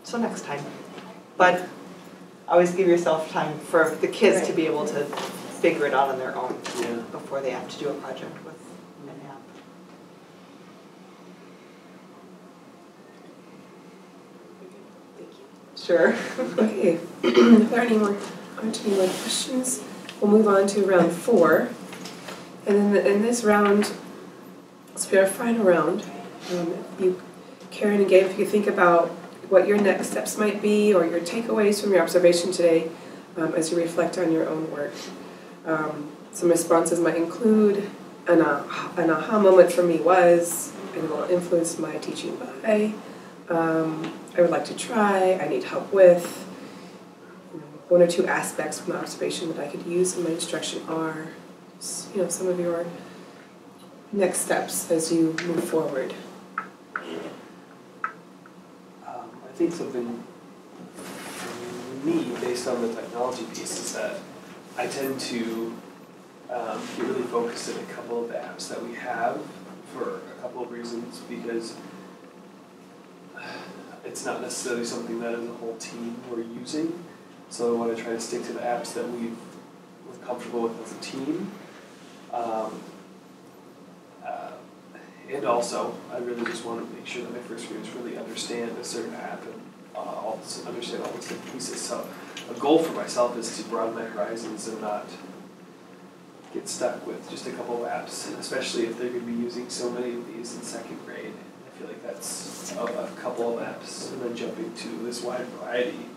So next time. But always give yourself time for the kids to be able to figure it out on their own before they have to do a project with an app. Sure. Okay, if there aren't any more questions, we'll move on to round 4. And in this round, this will be our final round. Karen and Gabe, if you think about what your next steps might be or your takeaways from your observation today as you reflect on your own work. Some responses might include an aha moment for me was, and will influence my teaching by, I would like to try, I need help with. 1 or 2 aspects from the observation that I could use in my instruction are, some of your next steps as you move forward. I think something for me, based on the technology piece, is that I tend to get really focused in a couple of the apps that we have for a couple of reasons, because it's not necessarily something that as a whole team we're using. So I want to try to stick to the apps that we've we're comfortable with as a team. And also, I really just want to make sure that my first graders really understand a certain app and understand all those different pieces. So a goal for myself is to broaden my horizons and not get stuck with just a couple of apps, especially if they're going to be using so many of these in second grade. I feel like that's a couple of apps, and then jumping to this wide variety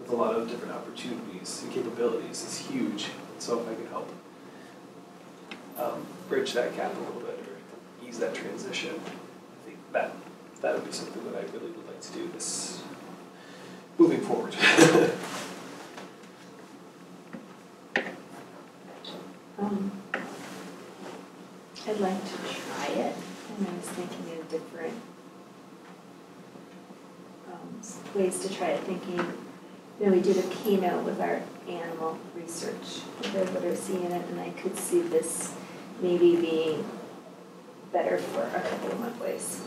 with a lot of different opportunities and capabilities is huge. So if I can help bridge that gap a little bit or ease that transition, I think that would be something that I really would like to do this moving forward. I'd like to try it, and I was thinking of different ways to try it, thinking, we did a keynote with our animal research with our literacy in it, and I could see this maybe being better for a couple of monthlies.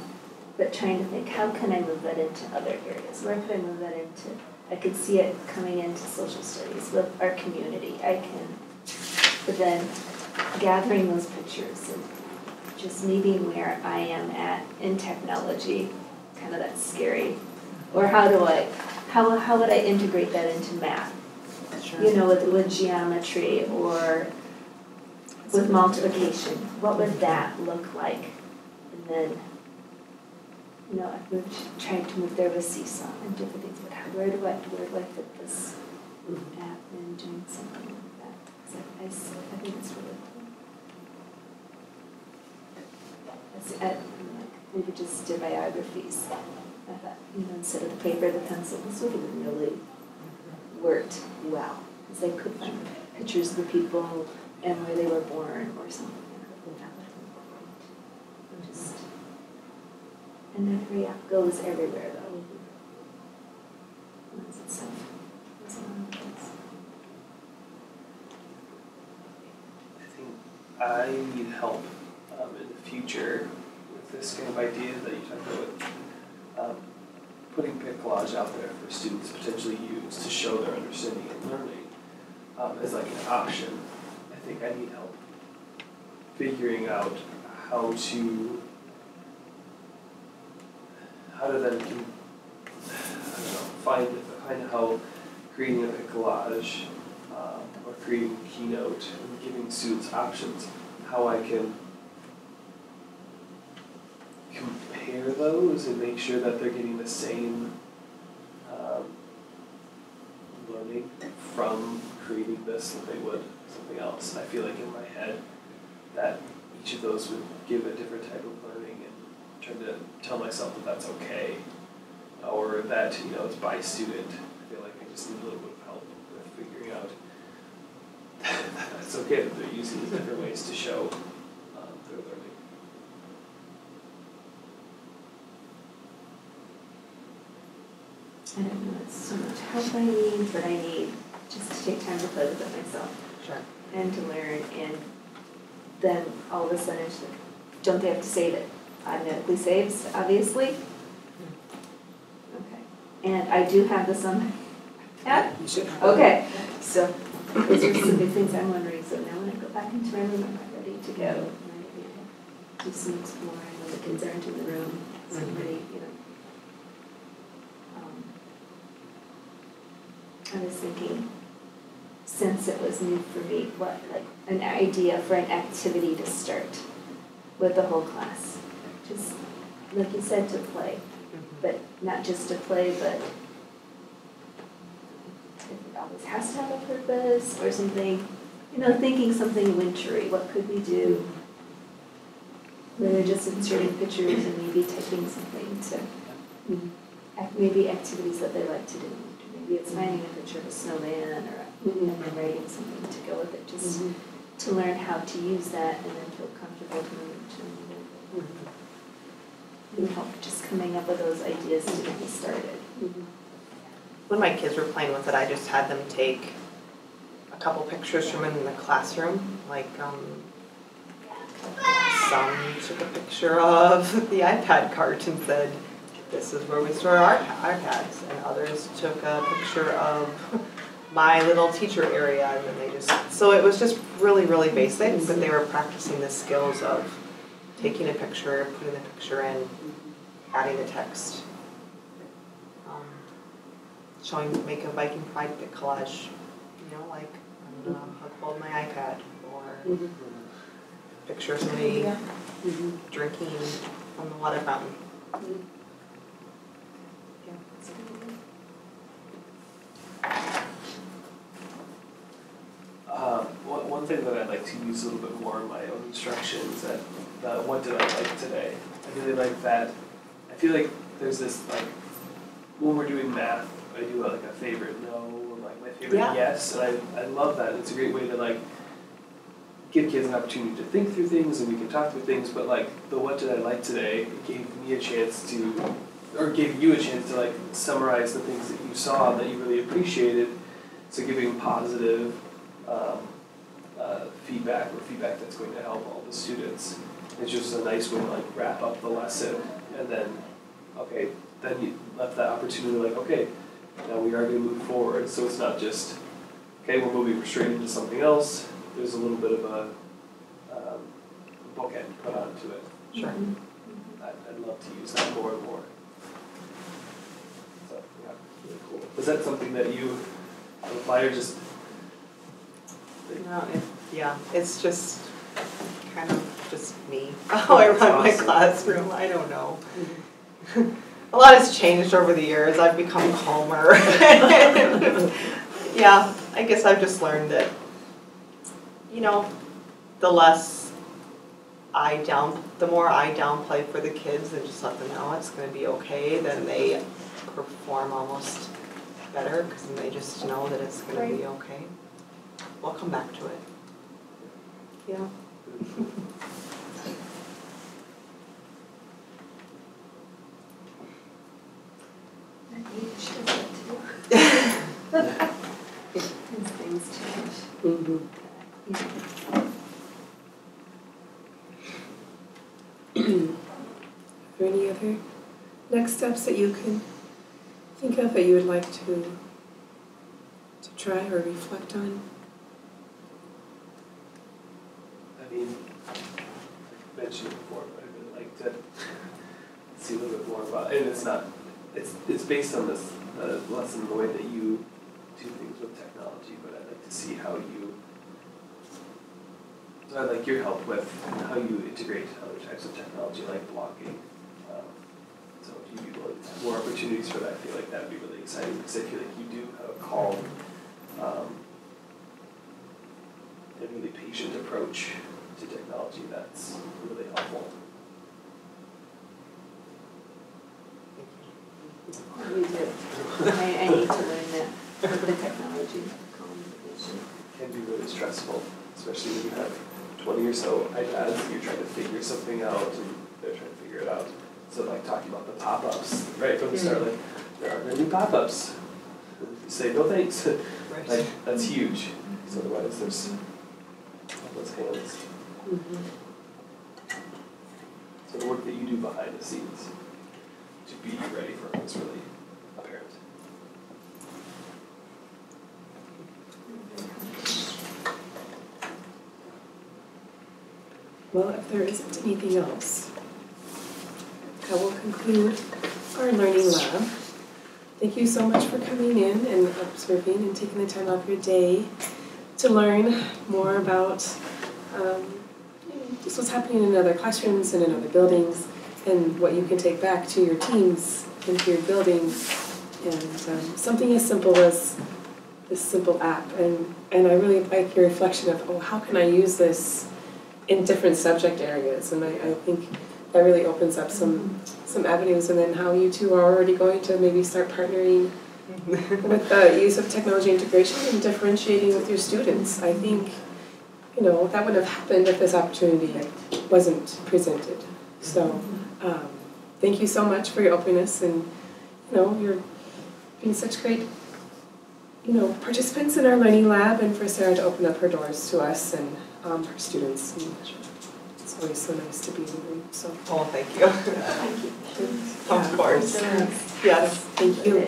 But trying to think, how can I move that into other areas? Where could I move that into? I could see it coming into social studies with our community. But then gathering those pictures and just meeting where I am at in technology, kind of that's scary. Or how would I integrate that into math? Sure. With geometry or with multiplication. What would that look like? And then, I trying to move there with Seesaw and different things. But where do I fit this app in doing something like that? I think it's really cool. Maybe just did biographies. I thought, instead of the paper, the pencil, this would have really worked well. Because I could find pictures of the people and where they were born or something. And then every app goes everywhere, though. Lends itself. That's a lot of things. I think I need help in the future with this kind of idea that you talked about, putting Pic Collage out there for students to potentially use to show their understanding and learning as like an option. I think I need help figuring out how to then find how creating a Pic Collage or creating a keynote and giving students options, how I can compare those and make sure that they're getting the same learning from creating this that they would something else. I feel like in my head that each of those would give a different type of learning, and trying to tell myself that that's okay, or that it's by student. I feel like I just need a little bit of help with figuring out that it's okay that they're using these different ways to show their learning. I don't know so much help I need, but I need just to take time to play with it myself. Sure. And to learn, and then all of a sudden, it's like, don't they have to save it? Automatically saves, obviously. Okay. And I do have this on my app. You should. Okay. So those are some big things I'm wondering. So now when I go back into my room, I'm not ready to go. I'm ready to do some exploring when the kids aren't in the room. Somebody, I was thinking, since it was new for me, what, like, an idea for an activity to start with the whole class. Just, like you said, to play. But not just to play, but it always has to have a purpose or something. Thinking something wintry. What could we do? Whether just inserting pictures and maybe typing something to, maybe activities that they like to do. Maybe it's finding a picture of a snowman or and then writing something to go with it, just to learn how to use that and then feel comfortable to move it. It would help just coming up with those ideas to get me started. When my kids were playing with it, I just had them take a couple pictures from in the classroom, like some took a picture of the iPad cart and said, "This is where we store our iPads," and others took a picture of my little teacher area, and then they just, so it was just really, really basic, but they were practicing the skills of taking a picture, putting the picture in, adding the text, showing, make a Viking Pride Pic Collage, you know, like, I'm gonna hold my iPad, or picture somebody drinking from the water fountain. One thing that I'd like to use a little bit more in my own instructions, that what did I like today? I really like that. I feel like there's this, like, when we're doing math, I do like a favorite no, or like my favorite yes, and I love that. It's a great way to like give kids an opportunity to think through things, and we can talk through things, but like the what did I like today, it gave me a chance to, or gave you a chance to like summarize the things that you saw that you really appreciated. So giving positive feedback, or feedback that's going to help all the students. It's just a nice way to like wrap up the lesson, and then, okay, then you left that opportunity like, okay, now we are going to move forward. So it's not just, okay, we're moving straight into something else. There's a little bit of a bookend put onto it. Sure. I'd love to use that more and more. So, yeah, really cool. Was that something that you apply, or just? No, yeah, it's just kind of just me. How I run my classroom, I don't know. A lot has changed over the years. I've become calmer. Yeah, I guess I've just learned that, you know, the more I downplay for the kids and just let them know it's going to be okay, then they perform almost better, because then they just know that it's going to be okay. We'll come back to it. Yeah. Age does it too. As things change. Are there any other next steps that you can think of that you would like to try or reflect on? I mean, I mentioned it before, but I'd really like to see a little bit more about it. And it's not, it's based on this lesson, the way that you do things with technology, but I'd like to see how you, so I'd like your help with how you integrate other types of technology like blocking. So if you have more opportunities for that, I feel like that would be really exciting, because I feel like you do have a calm and really patient approach to technology that's really helpful. We do. I need to learn that with the technology. It can be really stressful, especially when you have 20 or so iPads and you're trying to figure something out and they're trying to figure it out. So like talking about the pop-ups, right from the start, like there are no new pop-ups. You say no thanks. Like that's huge. So otherwise there's all those hands. So the work that you do behind the scenes to be ready for it is really apparent. Well, if there isn't anything else, I will conclude our learning lab. Thank you so much for coming in and observing and taking the time out of your day to learn more about just what's happening in other classrooms and in other buildings, and what you can take back to your teams and to your building. And something as simple as this simple app. And I really like your reflection of, oh, how can I use this in different subject areas? And I think that really opens up some avenues, and then how you two are already going to maybe start partnering with the use of technology integration and differentiating with your students. I think, you know, that wouldn't have happened if this opportunity wasn't presented. So thank you so much for your openness, and you know, you're being such great, you know, participants in our learning lab, and for Sarah to open up her doors to us and her students. And it's always so nice to be in the room. So. Oh, thank you. Thank you. Of course. Yes. Thank you.